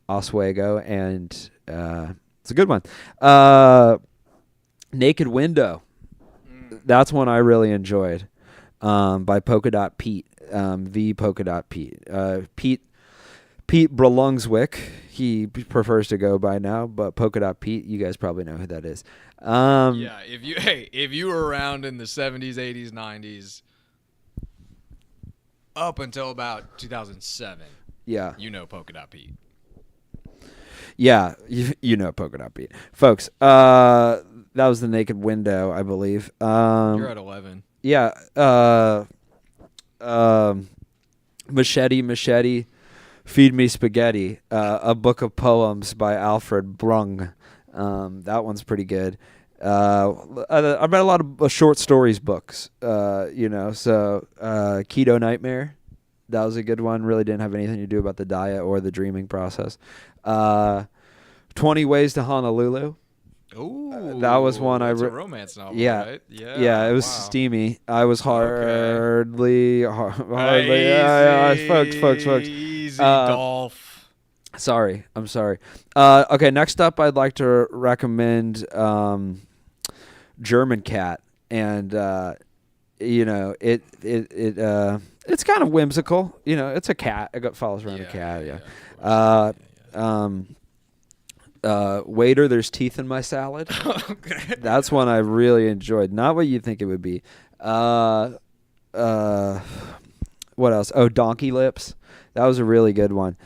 Oswego, and it's a good one. Naked Window. That's one I really enjoyed, by Polka Dot Pete. The Polka Dot Pete. Pete Bralungswick, he prefers to go by now, but Polka Dot Pete, you guys probably know who that is. Yeah, if you were around in the 70s, 80s, 90s, up until about 2007, yeah, you know Polka Dot Pete. Yeah, you know Polka Dot Pete. Folks, that was The Naked Window, I believe. You're at 11. Yeah, Machete, Feed Me Spaghetti, a book of poems by Alfred Brung. That one's pretty good. I read a lot of short stories books, so Keto Nightmare, that was a good one. Really didn't have anything to do about the diet or the dreaming process. 20 Ways to Honolulu. Ooh, that was one I read. a romance novel, yeah, right? Yeah, it was steamy. I was hardly. Folks. Easy, Dolph. Sorry, I'm sorry. Okay, next up, I'd like to recommend German Cat, and it's kind of whimsical. It's a cat. It follows around a cat. Waiter, There's Teeth in My Salad. Okay. That's one I really enjoyed. Not what you think it would be. What else? Oh, Donkey Lips. That was a really good one.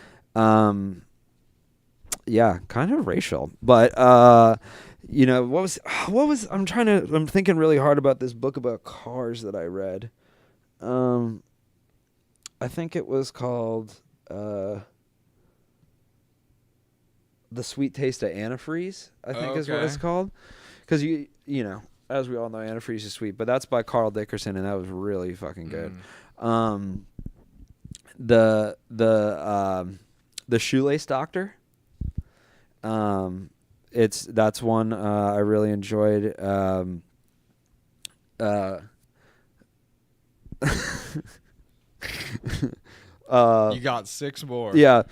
Yeah, kind of racial. But what was I'm thinking really hard about this book about cars that I read. I think it was called The Sweet Taste of Antifreeze, I think is what it's called. Because as we all know, antifreeze is sweet, but that's by Carl Dickerson, and that was really fucking good. The Shoelace Doctor. That's one I really enjoyed. You got 6 more. Yeah.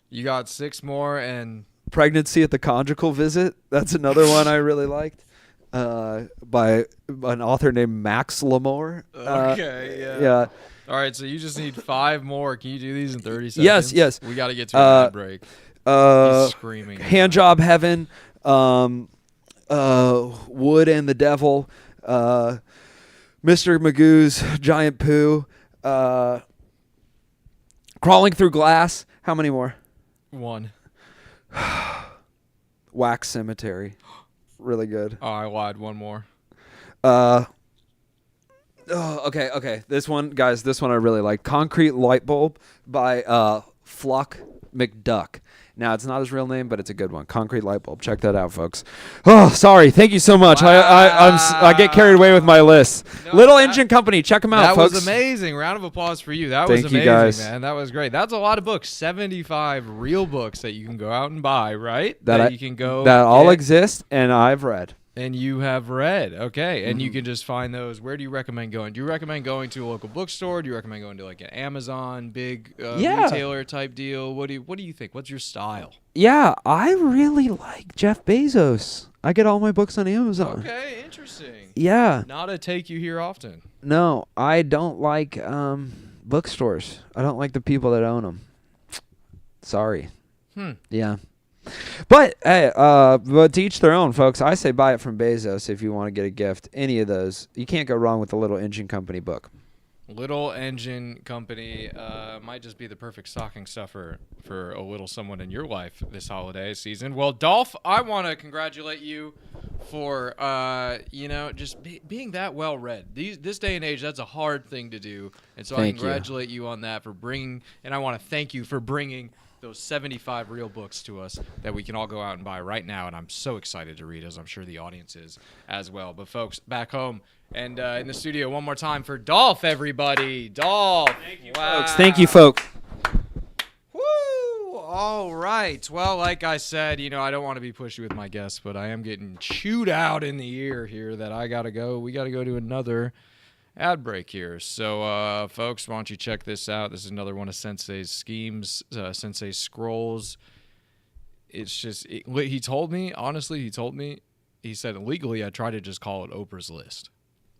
You got 6 more, and Pregnancy at the Conjugal Visit. That's another one I really liked. By an author named Max Lamore. Okay, yeah. All right, so you just need 5 more. Can you do these in 30 seconds? Yes. We got to get to a ad break. He's screaming. Handjob Heaven, Wood and the Devil, Mr. Magoo's Giant Poo, Crawling Through Glass. How many more? 1. Wax Cemetery. Really good. Oh, I lied. 1 more. Okay. This one I really like. Concrete Light Bulb by Flock McDuck. Now, it's not his real name, but it's a good one. Concrete Light Bulb. Check that out, folks. Oh, sorry. Thank you so much. Wow. I get carried away with my list. Engine Company. Check them out, folks. That was amazing. Round of applause for you. That Thank was you, amazing, guys. man. That was great. That's a lot of books. 75 real books that you can go out and buy, right? That all exist and I've read. And you have read. Okay. And you can just find those. Where do you recommend going? Do you recommend going to a local bookstore? Do you recommend going to like an Amazon big retailer type deal? What do you think? What's your style? Yeah, I really like Jeff Bezos. I get all my books on Amazon. Okay, interesting. Yeah. Not a take you hear often. No, I don't like bookstores. I don't like the people that own them. Sorry. Yeah. But hey, but to each their own, folks. I say buy it from Bezos if you want to get a gift. Any of those, you can't go wrong with the Little Engine Company book. Little Engine Company might just be the perfect stocking stuffer for a little someone in your life this holiday season. Well, Dolph, I want to congratulate you for just being that well read. This day and age, that's a hard thing to do, and so I congratulate you on that for bringing. And I want to thank you for bringing those 75 real books to us that we can all go out and buy right now, and I'm so excited to read, as I'm sure the audience is as well. But folks, back home and in the studio, one more time for Dolph, everybody. Dolph. Thank you, folks. Thank you, folks. Woo! All right. Well, like I said, I don't want to be pushy with my guests, but I am getting chewed out in the ear here that I got to go. We got to go to another ad break here. So, folks, why don't you check this out? This is another one of Sensei's schemes, Sensei Scrolls. It's just, he told me, he said illegally I tried to just call it Oprah's List,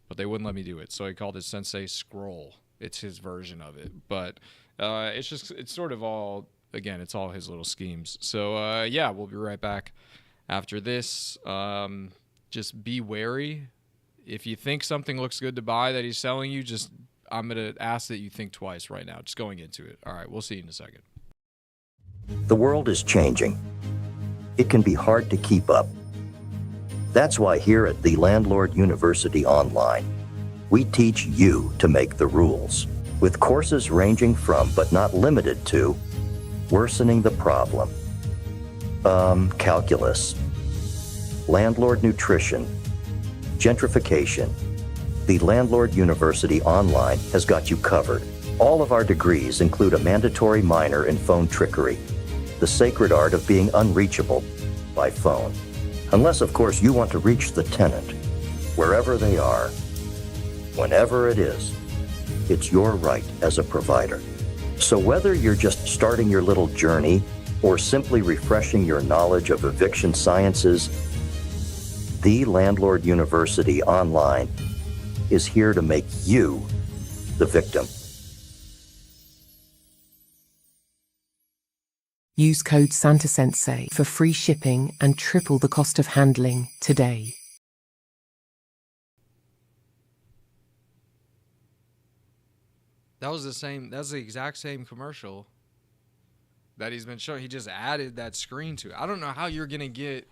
but they wouldn't let me do it. So he called it Sensei Scroll. It's his version of it. But it's sort of all, again, it's all his little schemes. So, we'll be right back after this. Just be wary. If you think something looks good to buy that he's selling you, I'm going to ask that you think twice right now, just going into it. All right, we'll see you in a second. The world is changing. It can be hard to keep up. That's why here at the Landlord University Online, we teach you to make the rules, with courses ranging from, but not limited to, worsening the problem, calculus, landlord nutrition, gentrification. The Landlord University Online has got you covered. All of our degrees include a mandatory minor in phone trickery, the sacred art of being unreachable by phone. Unless, of course, you want to reach the tenant, wherever they are, whenever it is. It's your right as a provider. So whether you're just starting your little journey or simply refreshing your knowledge of eviction sciences, the Landlord University Online is here to make you the victim. Use code SantaSensei for free shipping and triple the cost of handling today. That's the exact same commercial that he's been showing. He just added that screen to it. I don't know how you're going to get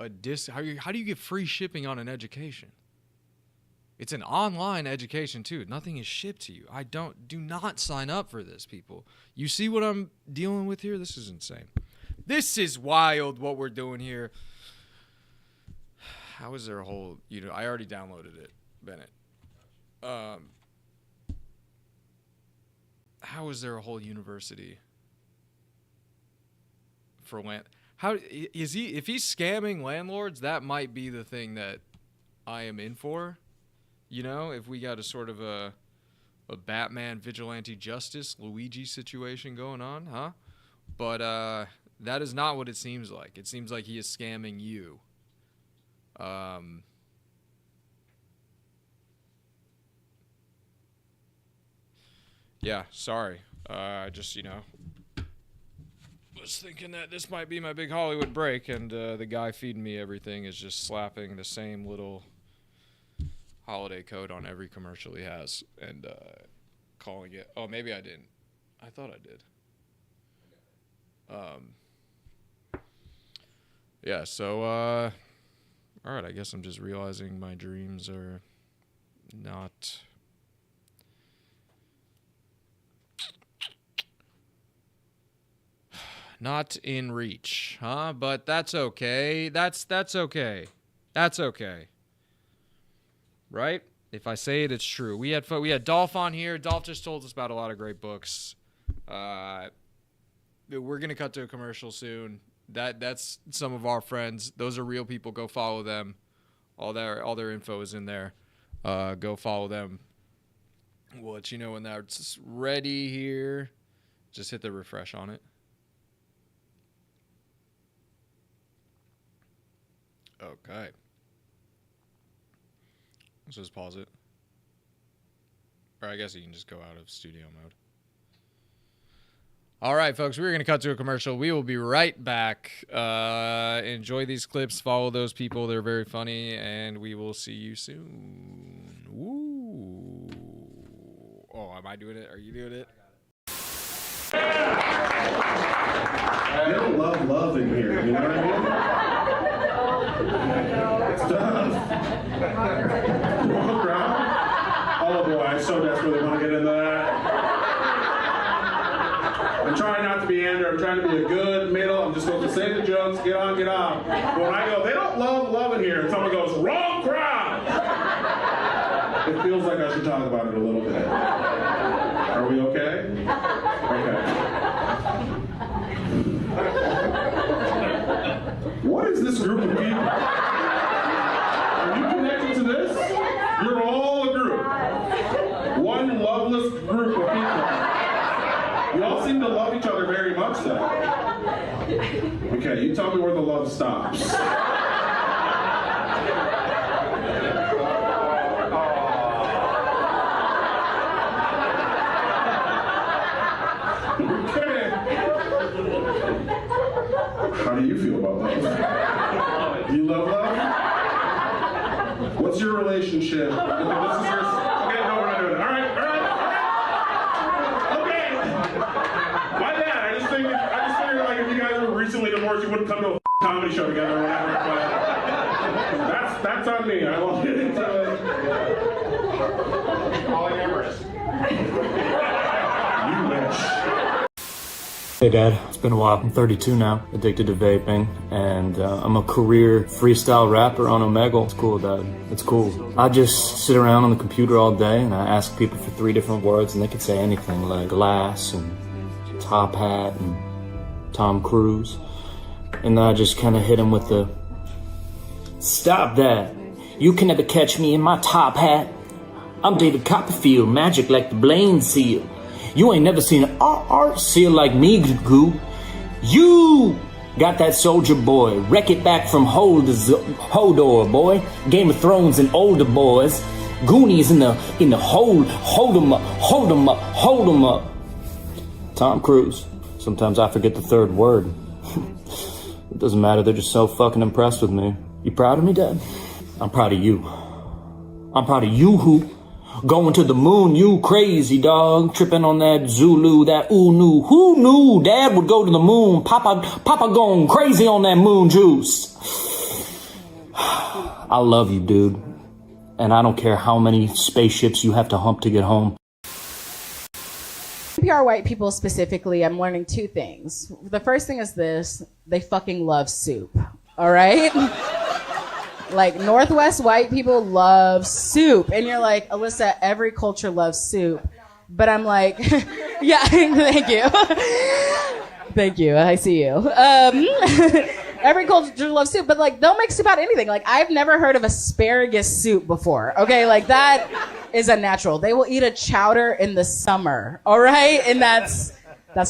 how do you get free shipping on an education? It's an online education too. Nothing is shipped to you. Do not sign up for this, people. You see what I'm dealing with here? This is insane. This is wild what we're doing here. How is there a whole, I already downloaded it, Bennett. How is there a whole university for land? How is he? If he's scamming landlords, that might be the thing that I am in for. If we got a sort of a Batman vigilante justice Luigi situation going on, huh? But that is not what it seems like. It seems like he is scamming you. Yeah, sorry. Just was thinking that this might be my big Hollywood break, and the guy feeding me everything is just slapping the same little holiday code on every commercial he has and calling it. Oh, maybe I didn't. I thought I did. Yeah, so all right, I guess I'm just realizing my dreams are not in reach, huh? But that's okay. That's okay. That's okay. Right? If I say it, it's true. We had Dolph on here. Dolph just told us about a lot of great books. We're gonna cut to a commercial soon. that's some of our friends. Those are real people. Go follow them. All their info is in there. Go follow them. We'll let you know when that's ready here. Just hit the refresh on it. Okay. Let's just pause it. Or I guess you can just go out of studio mode. All right, folks, we're going to cut to a commercial. We will be right back. Enjoy these clips. Follow those people. They're very funny, and we will see you soon. Woo. Oh, am I doing it? Are you doing it? They don't love in here, you know what I mean? It's tough. Walk around. Oh boy, I so desperately want to get into that. I'm trying not to be Andrew. I'm trying to be a good middle. I'm just supposed to say the jokes, get on, get off. But when I go, they don't love in here, and someone goes, wrong crowd! It feels like I should talk about it a little bit. Are we okay? Okay. What is this group of people? Are you connected to this? You're all a group. One loveless group of people. You all seem to love each other very much, though. Okay, you tell me where the love stops. Okay. How do you feel about love? You love love? What's your relationship? Okay, this is your... Okay, no, we're not doing it. All right. If you guys were recently divorced, you wouldn't come to a comedy show together or whatever, but that's on me. I won't get into it. Polyamorous. You wish. Hey Dad, it's been a while. I'm 32 now, addicted to vaping, and I'm a career freestyle rapper on Omegle. It's cool, Dad. It's cool. I just sit around on the computer all day and I ask people for 3 different words and they can say anything like glass and top hat and Tom Cruise, and I just kind of hit him with the stop that. You can never catch me in my top hat. I'm David Copperfield, magic like the Blaine seal. You ain't never seen an art seal like me, goo. You got that soldier boy, wreck it back from Hodor, boy. Game of Thrones and older boys. Goonies in the hold 'em up. Tom Cruise. Sometimes I forget the 3rd word. It doesn't matter, they're just so fucking impressed with me. You proud of me, Dad? I'm proud of you. I'm proud of you, who? Going to the moon, you crazy dog. Tripping on that Zulu, that oo-noo. Who knew Dad would go to the moon? Papa going crazy on that moon juice. I love you, dude. And I don't care how many spaceships you have to hump to get home. NPR white people specifically, I'm learning 2 things. The first thing is this: they fucking love soup. All right? Like, Northwest white people love soup. And you're like, Alyssa, every culture loves soup. But I'm like, yeah, thank you. Thank you, I see you. Every culture loves soup, but like, they'll make soup out of anything. Like, I've never heard of asparagus soup before. Okay, like, that is unnatural. They will eat a chowder in the summer, all right? And that's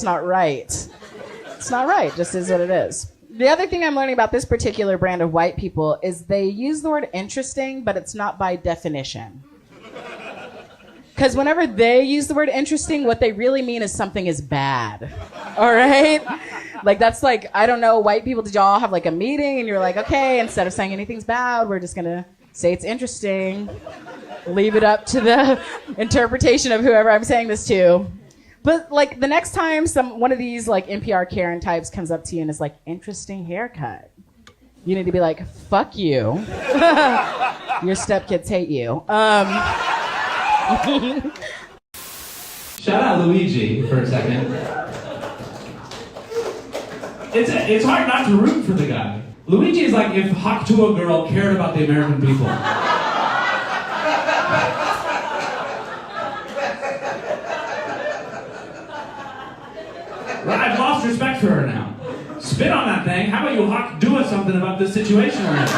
not right. It's not right, just is what it is. The other thing I'm learning about this particular brand of white people is they use the word interesting, but it's not by definition. Because whenever they use the word interesting, what they really mean is something is bad, all right? Like, that's like, I don't know, white people, did y'all have like a meeting and you're like, okay, instead of saying anything's bad, we're just gonna say it's interesting. Leave it up to the interpretation of whoever I'm saying this to. But like, the next time one of these like NPR Karen types comes up to you and is like, interesting haircut, you need to be like, fuck you. Your stepkids hate you. Shout out Luigi for a second. It's hard not to root for the guy. Luigi is like if Hawk Tuah Girl cared about the American people. I've lost respect for her now. spit on that thing. How about you, Hawk, do us something about this situation we're in?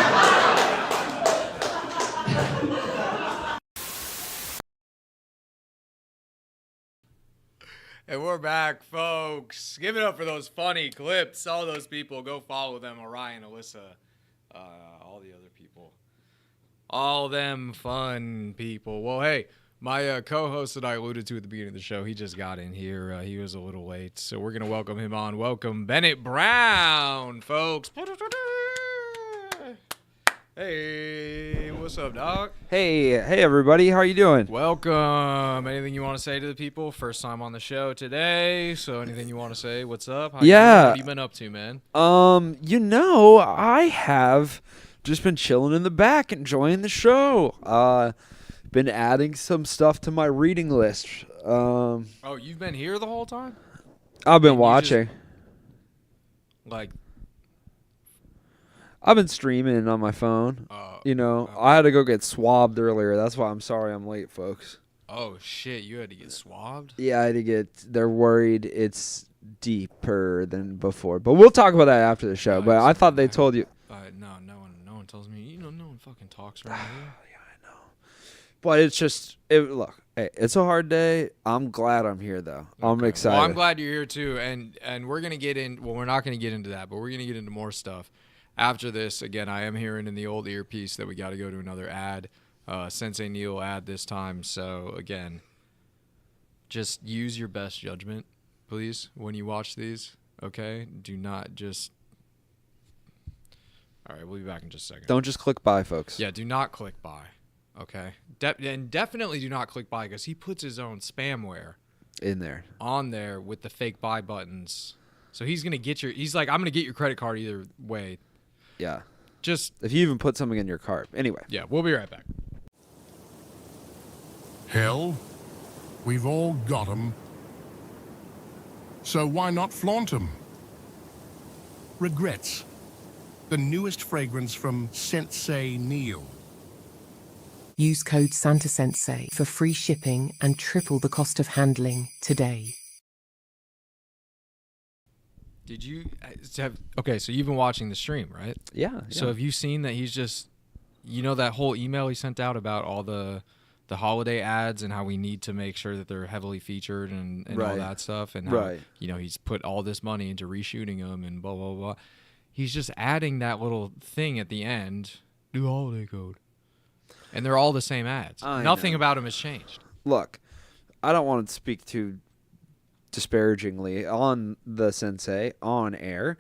And we're back, folks. Give it up for those funny clips. All those people, go follow them. Orion, Alyssa, all the other people. All them fun people. Well, hey, my co-host that I alluded to at the beginning of the show, he just got in here. He was a little late, so we're going to welcome him on. Welcome, Bennett Brown, folks. Hey, what's up, dog? Hey, everybody. How you doing? Welcome. Anything you want to say to the people? First time on the show today, so anything you want to say? What's up? What have you been up to, man? I have just been chilling in the back, enjoying the show. Been adding some stuff to my reading list. Oh, you've been here the whole time? I've been watching. I've been streaming on my phone. I had to go get swabbed earlier. That's why I'm sorry I'm late, folks. Oh, shit. You had to get swabbed? Yeah, I had to get... They're worried it's deeper than before. But we'll talk about that after the show. But I thought they told you... No one tells me. No one fucking talks around here. Yeah, I know. But it's just... Look, hey, it's a hard day. I'm glad I'm here, though. Okay. I'm excited. Well, I'm glad you're here, too. And we're going to get in... Well, we're not going to get into that, but we're going to get into more stuff. After this, again, I am hearing in the old earpiece that we got to go to another ad, Sensei Neil ad this time. So, again, just use your best judgment, please, when you watch these, okay? Do not just... All right, we'll be back in just a second. Don't just click buy, folks. Yeah, do not click buy, okay? And definitely do not click buy because he puts his own spamware in there. On there with the fake buy buttons. So he's going to get he's like, I'm going to get your credit card either way. Yeah. Just if you even put something in your cart. Anyway. Yeah, we'll be right back. Hell, we've all got 'em. So why not flaunt 'em? Regrets. The newest fragrance from Sensei Neil. Use code SantaSensei for free shipping and triple the cost of handling today. Did you okay, so you've been watching the stream, right? Yeah. So have you seen that he's just, that whole email he sent out about all the holiday ads and how we need to make sure that they're heavily featured and all that stuff and how, he's put all this money into reshooting them and blah, blah, blah. He's just adding that little thing at the end, new holiday code. And they're all the same ads. Nothing about them has changed. Look, I don't want to speak too disparagingly on the Sensei on air,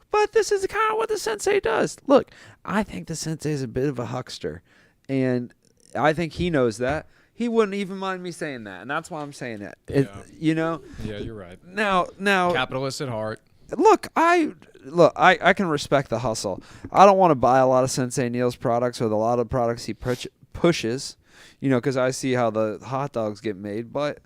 but this is kind of what the Sensei does. Look, I think the Sensei is a bit of a huckster, and I think he knows that. He wouldn't even mind me saying that, and that's why I'm saying it. Yeah, you're right. Now, capitalist at heart. Look, I can respect the hustle. I don't want to buy a lot of Sensei Neil's products or a lot of products he pushes, because I see how the hot dogs get made, but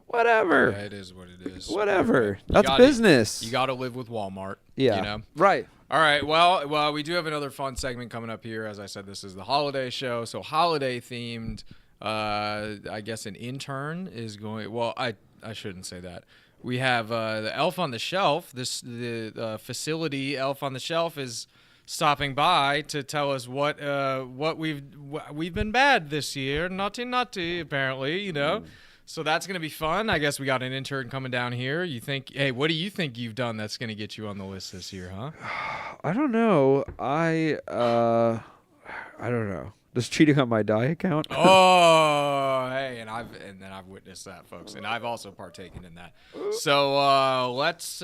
whatever. Yeah, it is what it is. Whatever. That's business. You got to live with Walmart. Yeah. Right. All right. Well, we do have another fun segment coming up here. As I said, this is the holiday show. So holiday themed, I guess an intern is going. Well, I shouldn't say that. We have the Elf on the Shelf. The facility Elf on the Shelf is stopping by to tell us what we've been bad this year. Naughty, apparently, So that's going to be fun. I guess we got an intern coming down here. What do you think you've done that's going to get you on the list this year, huh? I don't know. I don't know. Does cheating on my die count? Oh, hey, and I've witnessed that, folks, and I've also partaken in that. So let's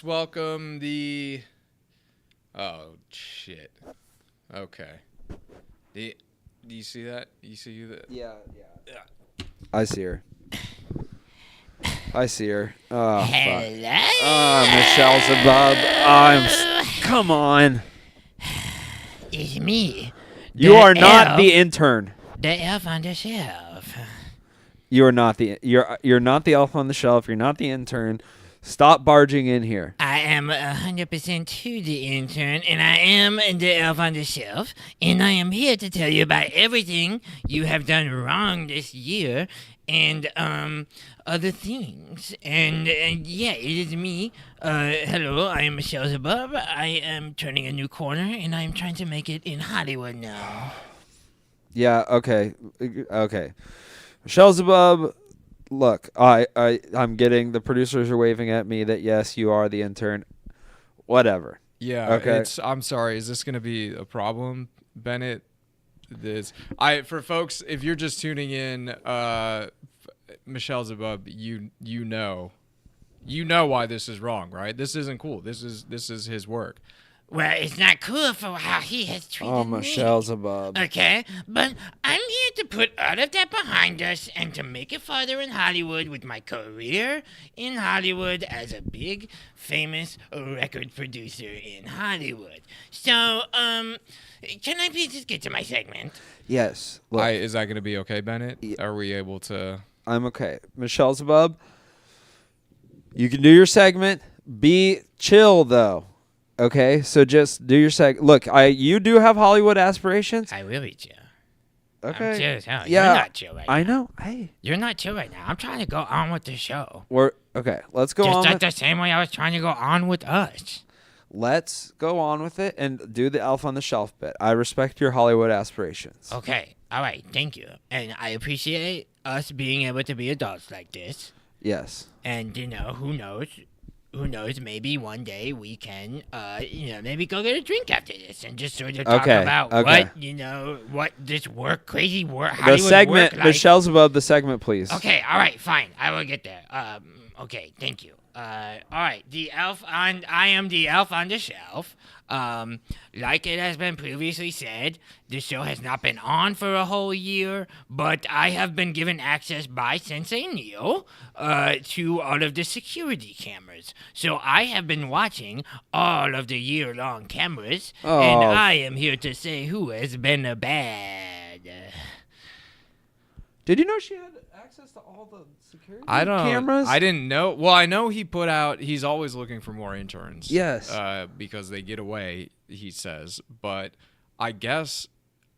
welcome the. Oh shit. Okay. Do you see that? You see that? Yeah. I see her. Oh, hello. Michelle Zabub. Come on. It's me. You are not the intern. The elf on the shelf. You are not you're not the elf on the shelf. You're not the intern. Stop barging in here. I am 100% to the intern, and I am the elf on the shelf, and I am here to tell you about everything you have done wrong this year, and other things. And yeah, it is me. Hello, I am Michelle Zabub. I am turning a new corner, and I am trying to make it in Hollywood now. Yeah. Okay. Michelle Zabub. Look, I'm getting the producers are waving at me that yes, you are the intern. Whatever. Yeah. Okay. I'm sorry. Is this going to be a problem, Bennett? For folks, if you're just tuning in, Michelle Zabub, you know why this is wrong, right? This isn't cool. This is his work. Well, it's not cool for how he has treated me. Michelle Zabub. Okay, but I'm here to put all of that behind us and to make it farther in Hollywood with my career in Hollywood as a big, famous record producer in Hollywood. So, can I please just get to my segment? Yes. Look, Is that going to be okay, Bennett? Are we able to? I'm okay. Michelle Zabub, you can do your segment. Be chill, though. Okay? So just do your Look, you do have Hollywood aspirations. I will be chill. Okay. I'm chill as hell. Yeah, You're not chill right now. I know. Hey. You're not chill right now. I'm trying to go on with the show. Okay, let's go just on. Just like the same way I was trying to go on with us. Let's go on with it and do the elf on the shelf bit. I respect your Hollywood aspirations. Okay. All right. Thank you. And I appreciate us being able to be adults like this. Yes. And, who knows? Who knows? Maybe one day we can, maybe go get a drink after this and just sort of talk about what this crazy work, Hollywood the segment, work like. Michelle's above the segment, please. Okay, all right, fine. I will get there. Okay, thank you. All right, I am the elf on the shelf. Like it has been previously said, the show has not been on for a whole year, but I have been given access by Sensei Neil to all of the security cameras. So I have been watching all of the year-long cameras, and I am here to say who has been a bad. Did you know she had access to all the security cameras? I didn't know. Well, I know he's always looking for more interns. Yes. Because they get away, he says. But I guess,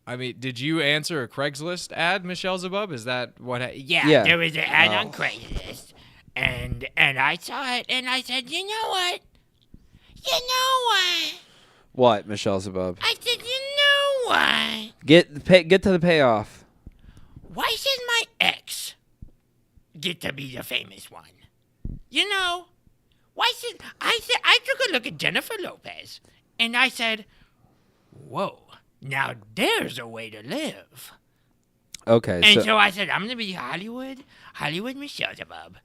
did you answer a Craigslist ad, Michelle Zabub? Is that what? Yeah, there was an ad on Craigslist. And I saw it, and I said, you know what? What, Michelle Zabub? I said, you know what? Get to the payoff. Why should my ex get to be the famous one? Why should I took a look at Jennifer Lopez and I said, whoa, now there's a way to live. Okay. And so I said, I'm gonna be Hollywood Michelle Zabub.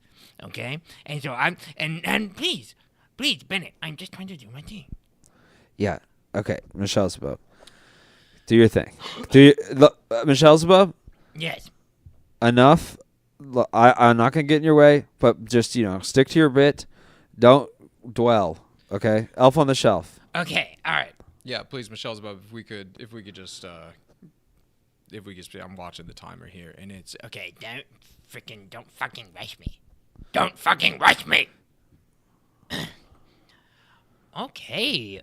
Okay? And so and please, Bennett, I'm just trying to do my thing. Yeah. Okay, Michelle Zabub. Do your thing. Michelle Zabub? Yes. Enough. I'm not going to get in your way, but just, stick to your bit. Don't dwell, okay? Elf on the shelf. Okay, all right. Yeah, please, Michelle Zabub, if we could just, I'm watching the timer here, and it's... Okay, don't fucking rush me. Don't fucking rush me! Okay,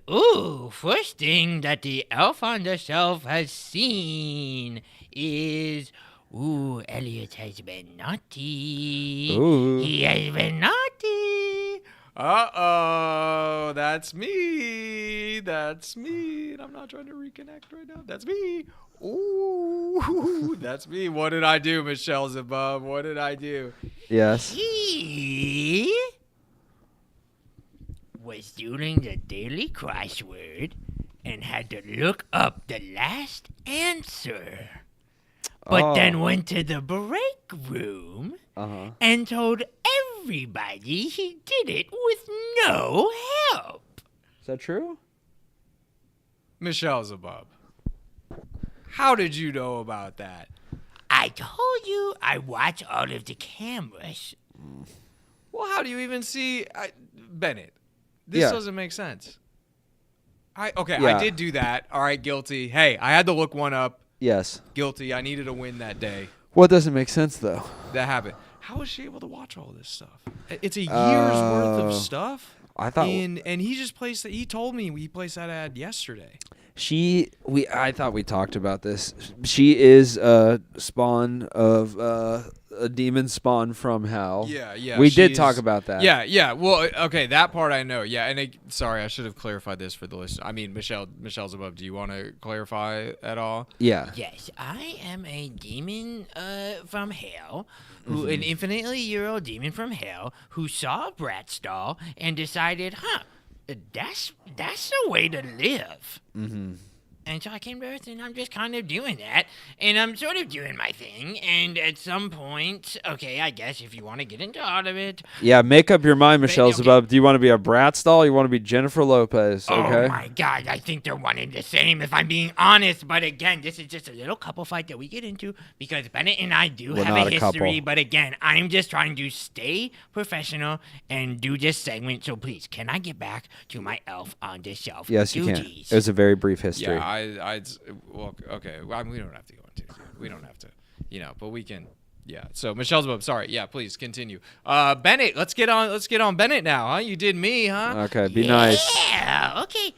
first thing that the elf on the shelf has seen is... Elliott has been naughty. He has been naughty. Uh-oh, that's me. And I'm not trying to reconnect right now. That's me. Ooh, that's me. What did I do, Michelle Zabub? What did I do? Yes. He was doing the daily crossword and had to look up the last answer. But then went to the break room and told everybody he did it with no help. Is that true? Michelle Zabub, how did you know about that? I told you I watch all of the cameras. Well, how do you even see... Bennett, this doesn't make sense. I did do that. All right, guilty. Hey, I had to look one up. Yes. Guilty. I needed a win that day. What doesn't make sense, though? That happened. How was she able to watch all this stuff? It's a year's worth of stuff. I thought... And he just placed... He told me he placed that ad yesterday. I thought we talked about this. She is a spawn of a demon spawn from hell. Yeah. We did talk about that. Yeah. Well, okay, that part I know. Yeah, and sorry, I should have clarified this for the listener. I mean, Michelle's above. Do you want to clarify at all? Yeah. Yes, I am a demon from hell, an infinitely-year-old demon from hell who saw a Bratz doll and decided, that's the way to live. Mm-hmm. And so I came to Earth, and I'm just kind of doing that, and I'm sort of doing my thing. And at some point, okay, I guess if you want to get into all of it, Yeah, make up your mind, Michelle's above. Do you want to be a Bratz doll? Or you want to be Jennifer Lopez? Okay. Oh my God, I think they're one and the same, if I'm being honest. But again, this is just a little couple fight that we get into because Bennett and I do We're have not a a history. couple. But again, I'm just trying to stay professional and do this segment. So please, can I get back to my elf on the shelf? Yes, you can. duties? It was a very brief history. Yeah, well, okay. Well, I mean, we don't have to go into it. We don't have to, but we can. Yeah. So Michelle's above. Sorry. Yeah. Please continue. Bennett, let's get on Bennett now, huh? You did me, huh? Okay. Be nice. Yeah. Okay,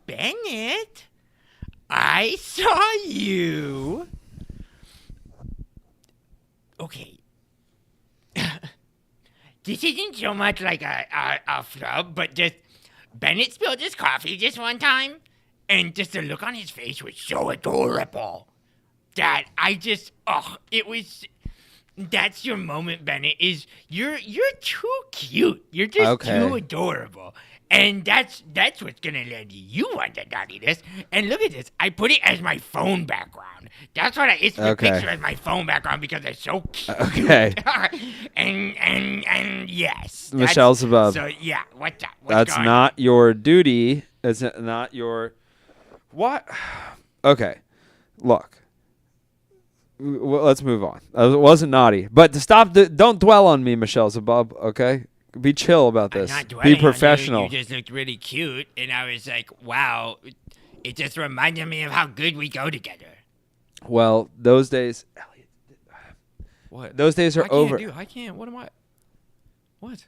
Bennett, I saw you. Okay. This isn't so much like a flub, but just Bennett spilled his coffee just one time, and just the look on his face was so adorable that it was. That's your moment, Bennett. Is you're too cute. You're just too adorable. And that's what's gonna land you on the naughtiness. And look at this. I put it as my phone background. That's what it's the picture as my phone background because it's so cute. Okay. and yes. Michelle's above. So yeah, what's up? That's not your duty. It's not your. What? Okay. Look. Let's move on. It wasn't naughty. But to stop, don't dwell on me, Michelle's above, okay? Be chill about this. Be professional. You just looked really cute, and I was like, wow. It just reminded me of how good we go together. Well, those days. Elliot. What? Those days are over. I can't. What am I? What?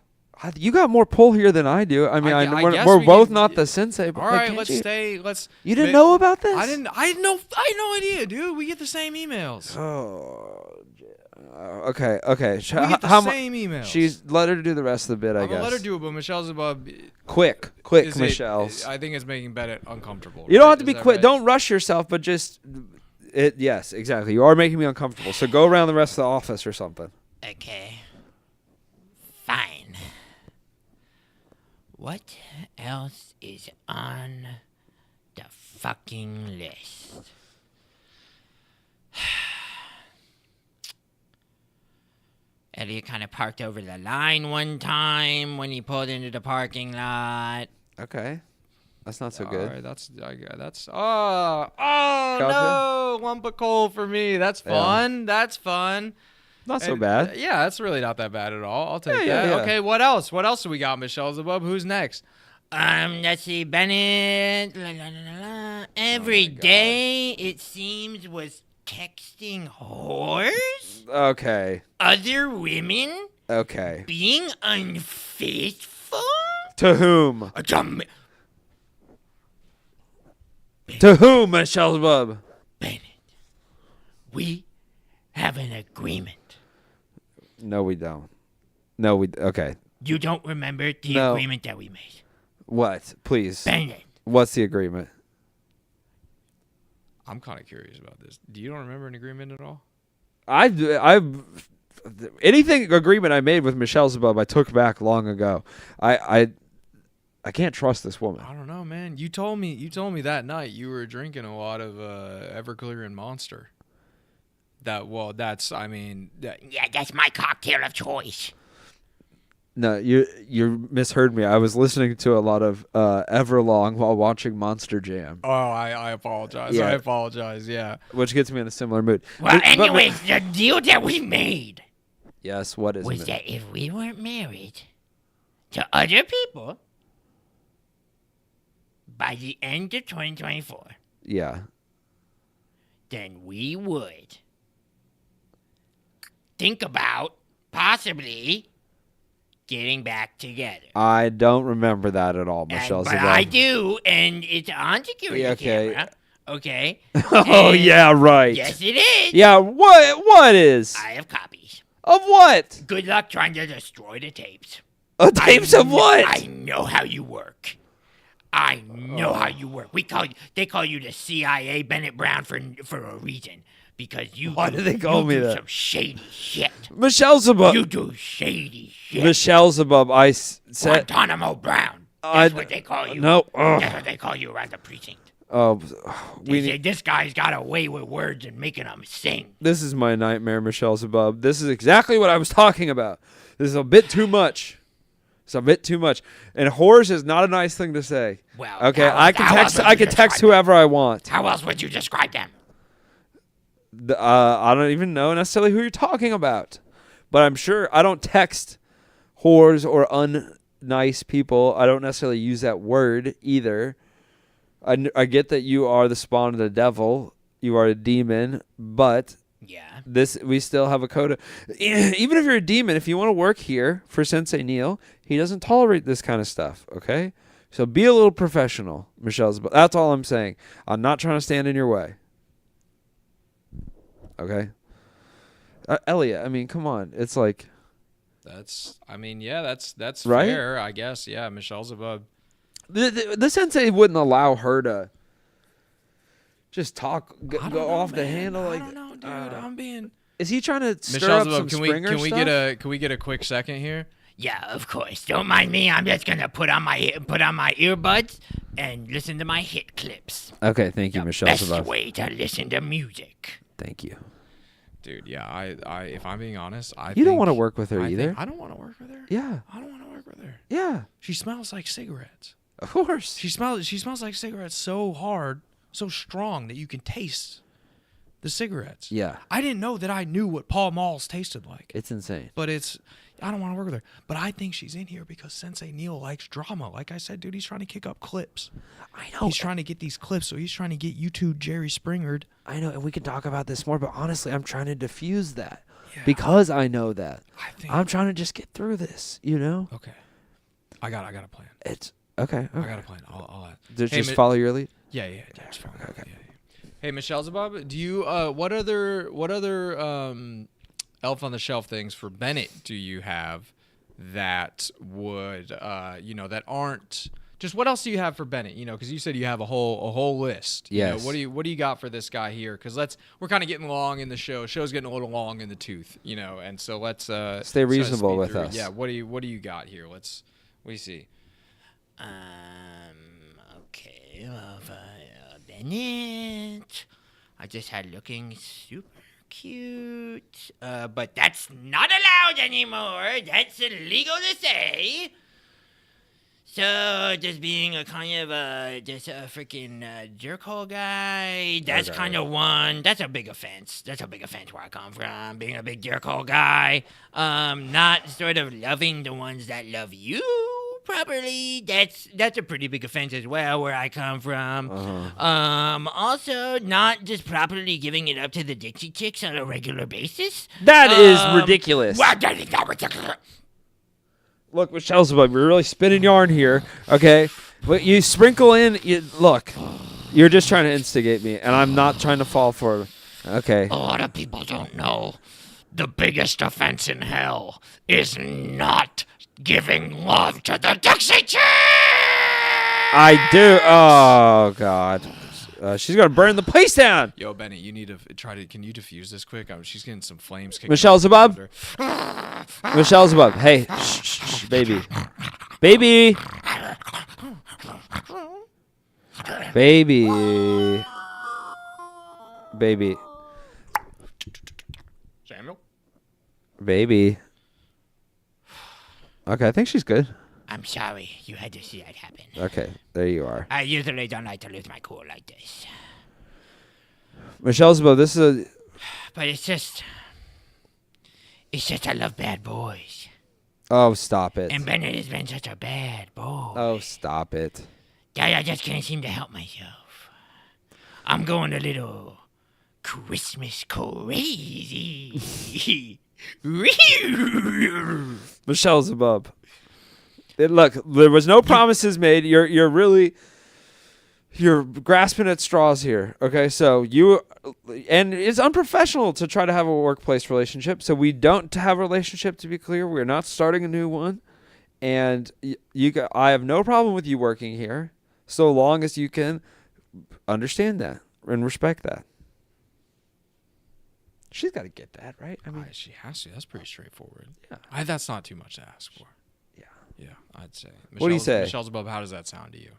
You got more pull here than I do. I mean, I guess we're we both can- not the sensei. But All right, can't let's you? stay. You didn't know about this? I had no idea, dude. We get the same emails. Oh, okay. We get the same emails. She's let her do the rest of the bit. I I'm guess. gonna let her do it, but Michelle's above. Quick, is Michelle's. I think it's making Bennett uncomfortable. You don't have to Is be that quick. right? Don't rush yourself, but just Yes, exactly. You are making me uncomfortable. So go around the rest of the office or something. Okay. Fine. What else is on the fucking list? Elliott kind of parked over the line one time when he pulled into the parking lot. Okay. That's not so good. All right, that's no, lump of coal for me. That's fun. That's fun. Not so bad. Yeah, that's really not that bad at all. I'll take that. Yeah. Okay, what else? What else do we got, Michelle's above? Who's next? Let's see, Bennett. Every day, it seems, was texting whores, Okay. other women, Okay. being unfaithful. To whom? Bennett, To whom, Michelle's bub? we have an agreement. No, we don't. No, we. Okay. You don't remember the No. agreement that we made? What? Please. Bennett. What's the agreement? I'm kind of curious about this. Do you don't remember an agreement at all? Anything agreement I made with Michelle's above, I took back long ago. I can't trust this woman. I don't know, man. You told me that night you were drinking a lot of Everclear and Monster. That's my cocktail of choice. No, you misheard me. I was listening to a lot of Everlong while watching Monster Jam. Oh, I apologize. Yeah. I apologize. Yeah. Which gets me in a similar mood. Well, anyways, the deal that we made Yes, what is was it? that if we weren't married to other people by the end of 2024, Yeah. then we would think about possibly getting back together. I don't remember that at all, Michelle. But I do, and it's on security okay. camera. Okay. Oh, And yeah, right. Yes, it is. Yeah, what is? I have copies. Of what? Good luck trying to destroy the tapes. Tapes of what? I know how you work. I know how you work. They call you the CIA Bennett Brown for a reason. Because you Why do they call me that? Some shady shit. Michelle Zabub. You do shady shit. Michelle Zabub, I said. Guantanamo Brown. That's what they call you. No. That's what they call you around the precinct. We They say this guy's got a way with words and making them sing. This is my nightmare, Michelle Zabub. This is exactly what I was talking about. This is a bit too much. It's a bit too much. And whores is not a nice thing to say. Well, okay, I can text whoever I want. How else would you describe them? I don't even know necessarily who you're talking about. But I'm sure I don't text whores or unnice people. I don't necessarily use that word either. I get that you are the spawn of the devil. You are a demon, but we still have a code of, even if you're a demon, if you want to work here for Sensei Neil, he doesn't tolerate this kind of stuff, okay? So be a little professional, Michelle. That's all I'm saying. I'm not trying to stand in your way. Okay? Elliott, I mean, come on. It's like... That's right? fair, I guess. Yeah, Michelle's above. The sensei wouldn't allow her to just talk, go off the handle. Like, I don't know, dude. I'm being... Is he trying to stir Michelle's up some Springer stuff? Can we get a quick second here? Yeah, of course. Don't mind me. I'm just gonna put on my earbuds and listen to my hit clips. Okay, thank you, Michelle. Best way to listen to music. Thank you, dude. Yeah, I if I'm being honest, you don't want to work with her either. I don't want to work with her. Yeah, I don't want to work with her. Yeah, she smells like cigarettes. Of course, she smells like cigarettes so hard, so strong that you can taste the cigarettes. Yeah, I didn't know that I knew what Pall Malls tasted like. It's insane. But I don't want to work with her. But I think she's in here because Sensei Neil likes drama. Like I said, dude, he's trying to kick up clips. I know. He's trying to get these clips, so he's trying to get you two Jerry Springered. I know, and we can talk about this more, but honestly, I'm trying to diffuse that. Yeah. Because I know that. I'm trying to just get through this, you know? Okay. I got a plan. It's okay. I got a plan. I'll just follow your lead? Yeah. Just follow. Okay. Yeah. Hey, Michelle Zabab, do you what other Elf on the Shelf things for Bennett do you have that would that aren't just what else do you have for Bennett? You know, because you said you have a whole list. Yes. You know, what do you got for this guy here? Because we're kind of getting long in the show. Show's getting a little long in the tooth. You know, and so let's stay reasonable with us. Yeah. What do you got here? What do you see? Okay. Well, Bennett, I just had looking super cute, but that's not allowed anymore. That's illegal to say. So just being a kind of just a freaking jerkhole guy, that's kind of one. That's a big offense. That's a big offense where I come from. Being a big jerkhole guy, not sort of loving the ones that love you properly. That's a pretty big offense as well where I come from. Also not just properly giving it up to the Dixie Chicks on a regular basis. That is ridiculous. Well, that is not ridiculous. Look, Michelle's above. You're really spinning yarn here, okay? But you sprinkle in. Look, you're just trying to instigate me, and I'm not trying to fall for it. Okay. A lot of people don't know the biggest offense in hell is not giving love to the Dixie Chicks. I do. Oh God. She's gonna burn the place down. Yo, Benny, you need to can you defuse this quick? She's getting some flames kicking. Michelle's above. Michelle's above. Hey, shh, baby. Baby. Samuel? Baby. Okay, I think she's good. I'm sorry you had to see that happen. Okay, there you are. I usually don't like to lose my cool like this. Michelle's above. This is a... But it's just I love bad boys. Oh, stop it. And Bennett has been such a bad boy. Oh, stop it. Dad, I just can't seem to help myself. I'm going a little Christmas crazy. Michelle's above. Look, there was no promises made. You're really you're grasping at straws here. Okay, so and it's unprofessional to try to have a workplace relationship. So we don't have a relationship, to be clear. We're not starting a new one. And I have no problem with you working here, so long as you can understand that and respect that. She's got to get that, right? I mean, she has to. That's pretty straightforward. Yeah. That's not too much to ask for. Yeah. Yeah, I'd say. What do you say? Michelle's above. How does that sound to you?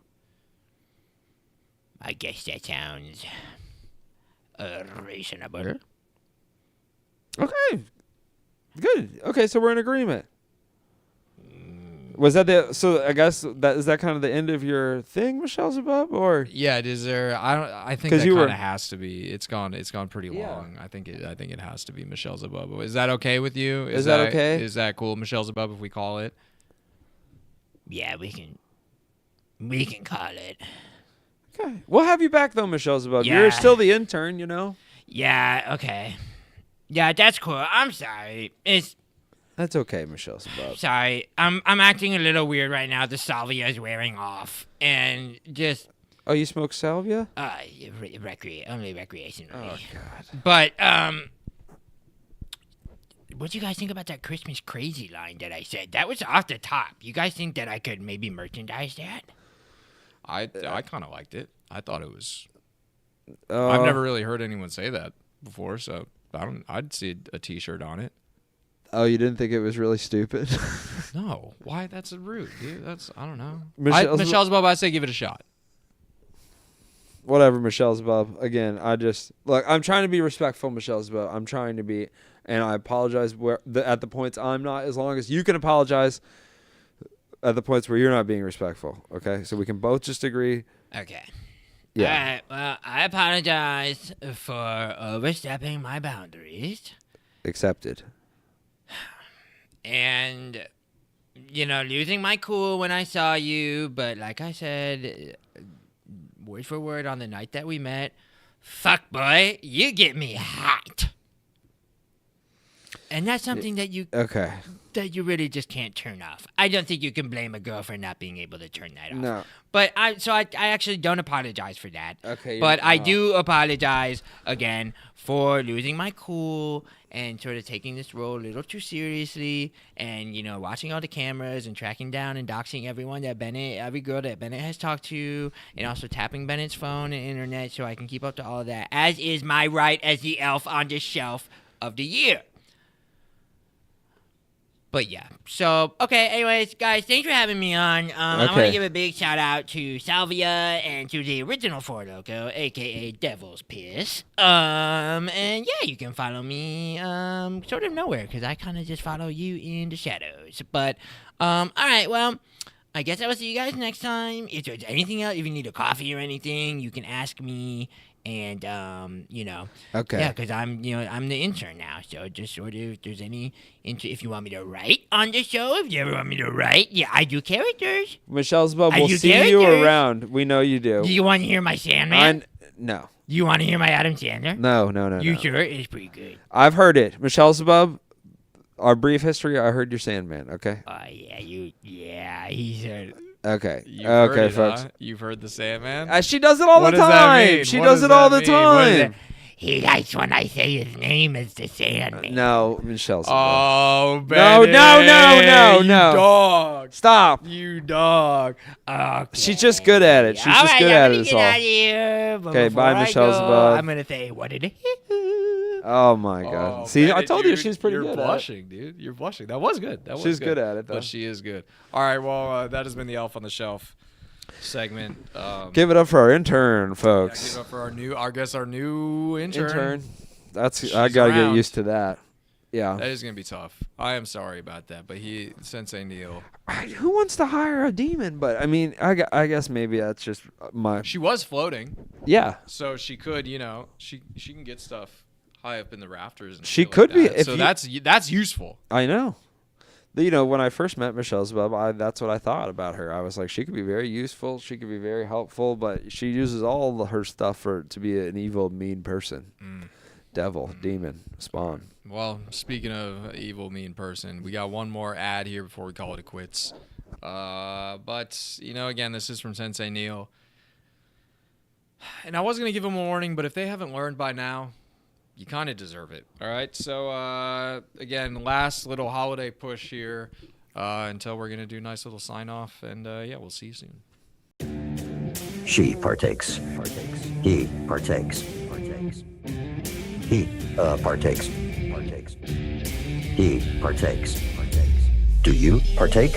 I guess that sounds reasonable. Okay. Good. Okay, so we're in agreement. Was that so I guess is that kind of the end of your thing, Michelle's above, or? Yeah, is there? I think that kind of has to be. It's gone pretty long. I think it has to be Michelle's above. Is that okay with you? Is that okay? Is that cool, Michelle's above, if we call it? Yeah, we can call it. Okay. We'll have you back though, Michelle's above. Yeah. You're still the intern, you know? Yeah, okay. Yeah, that's cool. I'm sorry. That's okay, Michelle's above. Sorry. I'm acting a little weird right now. The salvia is wearing off. And just Oh, you smoke salvia? only recreationally. Oh God. But what do you guys think about that Christmas crazy line that I said? That was off the top. You guys think that I could maybe merchandise that? I kind of liked it. I thought it was. I've never really heard anyone say that before, so I'd see a T-shirt on it. Oh, you didn't think it was really stupid? No, why? That's rude, dude. I don't know. Michelle's above. I say give it a shot. Whatever, Michelle's above. Again, I'm trying to be respectful, Michelle's above. I'm trying to be, and I apologize at the points I'm not. As long as you can apologize at the points where you're not being respectful. Okay, so we can both just agree. Okay. Yeah. All right. Well, I apologize for overstepping my boundaries. Accepted. And, losing my cool when I saw you. But like I said, word for word on the night that we met, fuck boy, you get me hot. And that's something that you really just can't turn off. I don't think you can blame a girl for not being able to turn that off. No. But I actually don't apologize for that. Okay. But I do apologize again for losing my cool and sort of taking this role a little too seriously, and watching all the cameras and tracking down and doxing every girl that Bennett has talked to, and also tapping Bennett's phone and internet so I can keep up to all of that, as is my right as the elf on the shelf of the year. But yeah, so, okay, anyways, guys, thanks for having me on. I want to give a big shout out to Salvia and to the original Four Loko, a.k.a. Devil's Piss. And yeah, you can follow me sort of nowhere, because I kind of just follow you in the shadows. But, all right, well, I guess I will see you guys next time. If there's anything else, if you need a coffee or anything, you can ask me. And, Okay. Yeah, because I'm the intern now. So just sort of, if there's any, if you want me to write on the show, if you ever want me to write, yeah, I do characters. Michelle's above. We'll see you around. We know you do. Do you want to hear my Sandman? No. Do you want to hear my Adam Sandler? No. You sure? It's pretty good. I've heard it. Michelle's above. Our brief history, I heard your Sandman, okay? He's a... Okay. Okay, folks. You've heard the Sandman? She does it all the time. She does it all the time. He likes when I say his name is the Sandman. No, Michelle's. Oh, Bennett. No. You dog. Stop. You dog. Okay. She's just good at it. She's just good at it. Get out of here. Okay, bye, Michelle's above. I'm going to say, what did it? Oh, my God. See, Bennett, I told you she's pretty good You're blushing, dude. You're blushing. That was good. She's good at it, though. But she is good. All right, well, that has been the Elf on the Shelf segment. Give it up for our intern, folks. Yeah, give it up for our new intern. I gotta get used to that. Yeah. That is gonna be tough. I am sorry about that, but Sensei Neil. Who wants to hire a demon? But I mean, I guess maybe that's just my. She was floating. Yeah. So she could, she can get stuff high up in the rafters. And she could like be. So that's useful. I know. When I first met Michelle's above, that's what I thought about her. I was like, she could be very useful. She could be very helpful, but she uses all her stuff to be an evil, mean person. Devil, demon, spawn. Well, speaking of evil, mean person, we got one more ad here before we call it quits. But, again, this is from Sensei Neil. And I was going to give them a warning, but if they haven't learned by now, you kind of deserve it. All right. So, again, last little holiday push here until we're going to do a nice little sign off. And, yeah, we'll see you soon. She partakes. He partakes. He partakes. He partakes. Do you partake?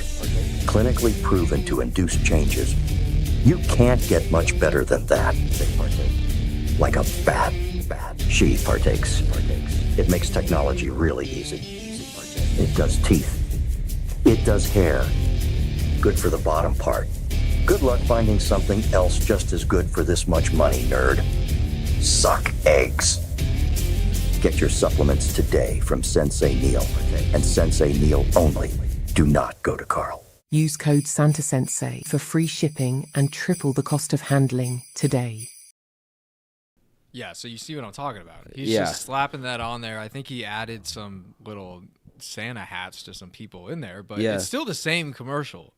Clinically proven to induce changes. You can't get much better than that. Like a bat. She partakes. It makes technology really easy. It does teeth. It does hair. Good for the bottom part. Good luck finding something else just as good for this much money, nerd. Suck eggs. Get your supplements today from Sensei Neil, and Sensei Neil only. Do not go to Carl. Use code SantaSensei for free shipping and triple the cost of handling today. Yeah, so you see what I'm talking about. He's Yeah. just slapping that on there. I think he added some little Santa hats to some people in there, but Yeah. it's still the same commercial.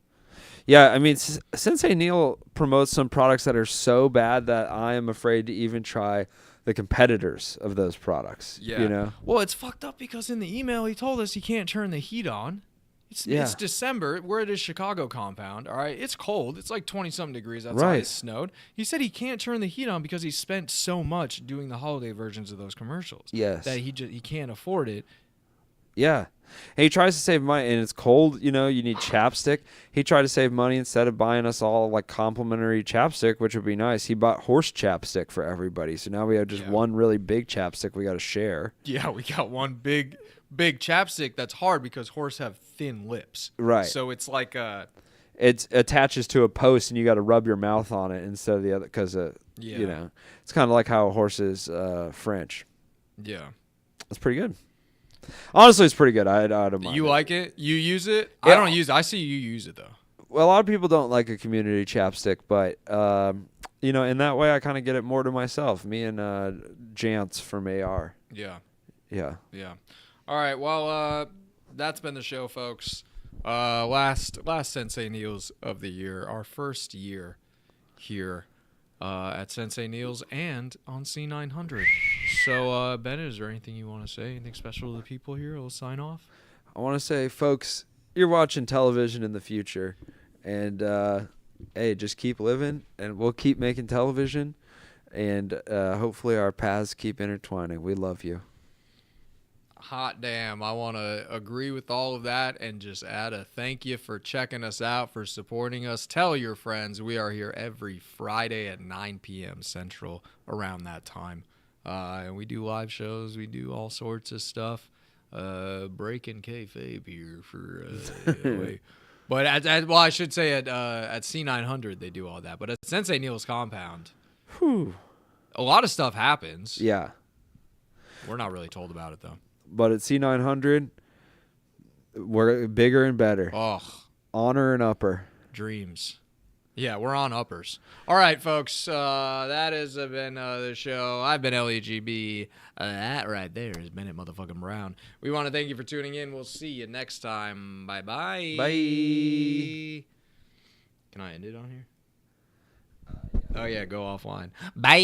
Yeah, I mean, Sensei Neil promotes some products that are so bad that I am afraid to even try the competitors of those products. Yeah. You know? Well, it's fucked up because in the email he told us he can't turn the heat on. It's December. We're at his Chicago compound. All right. It's cold. It's like 20-something degrees outside. Right. It snowed. He said he can't turn the heat on because he spent so much doing the holiday versions of those commercials. Yes. That he can't afford it. Yeah. And he tries to save money, and it's cold, you know, you need chapstick. He tried to save money instead of buying us all, like, complimentary chapstick, which would be nice. He bought horse chapstick for everybody, so now we have just one really big chapstick we got to share. Yeah, we got one big chapstick that's hard because horse have thin lips. Right. So it's like it attaches to a post, and you got to rub your mouth on it instead of the other, because, you know, it's kind of like how a horse is French. Yeah. It's pretty good. Honestly, it's pretty good. I don't mind. You like it? You use it? Yeah. I don't use it. I see you use it, though. Well, a lot of people don't like a community chapstick, but, you know, in that way, I kind of get it more to myself. Me and Jance from AR. Yeah. Yeah. Yeah. All right. Well, that's been the show, folks. Last Sensei Neil's of the year. Our first year here at Sensei Neil's and on C900. So, Bennett, is there anything you want to say? Anything special to the people here? We'll sign off. I want to say, folks, you're watching television in the future, and hey, just keep living, and we'll keep making television, and hopefully our paths keep intertwining. We love you. Hot damn. I want to agree with all of that and just add a thank you for checking us out, for supporting us. Tell your friends we are here every Friday at 9 p.m. Central around that time. And we do live shows. We do all sorts of stuff. Breaking kayfabe here for but well, I should say at C900 they do all that. But at Sensei Neil's compound, a lot of stuff happens. Yeah. We're not really told about it though. But at C900, we're bigger and better. Oh, honor and upper. Dreams. Yeah, we're on uppers. All right, folks. That has been the show. I've been Elliott GB. That right there is Bennett motherfucking Brown. We want to thank you for tuning in. We'll see you next time. Bye-bye. Bye. Can I end it on here? Oh, yeah, go offline. Bye.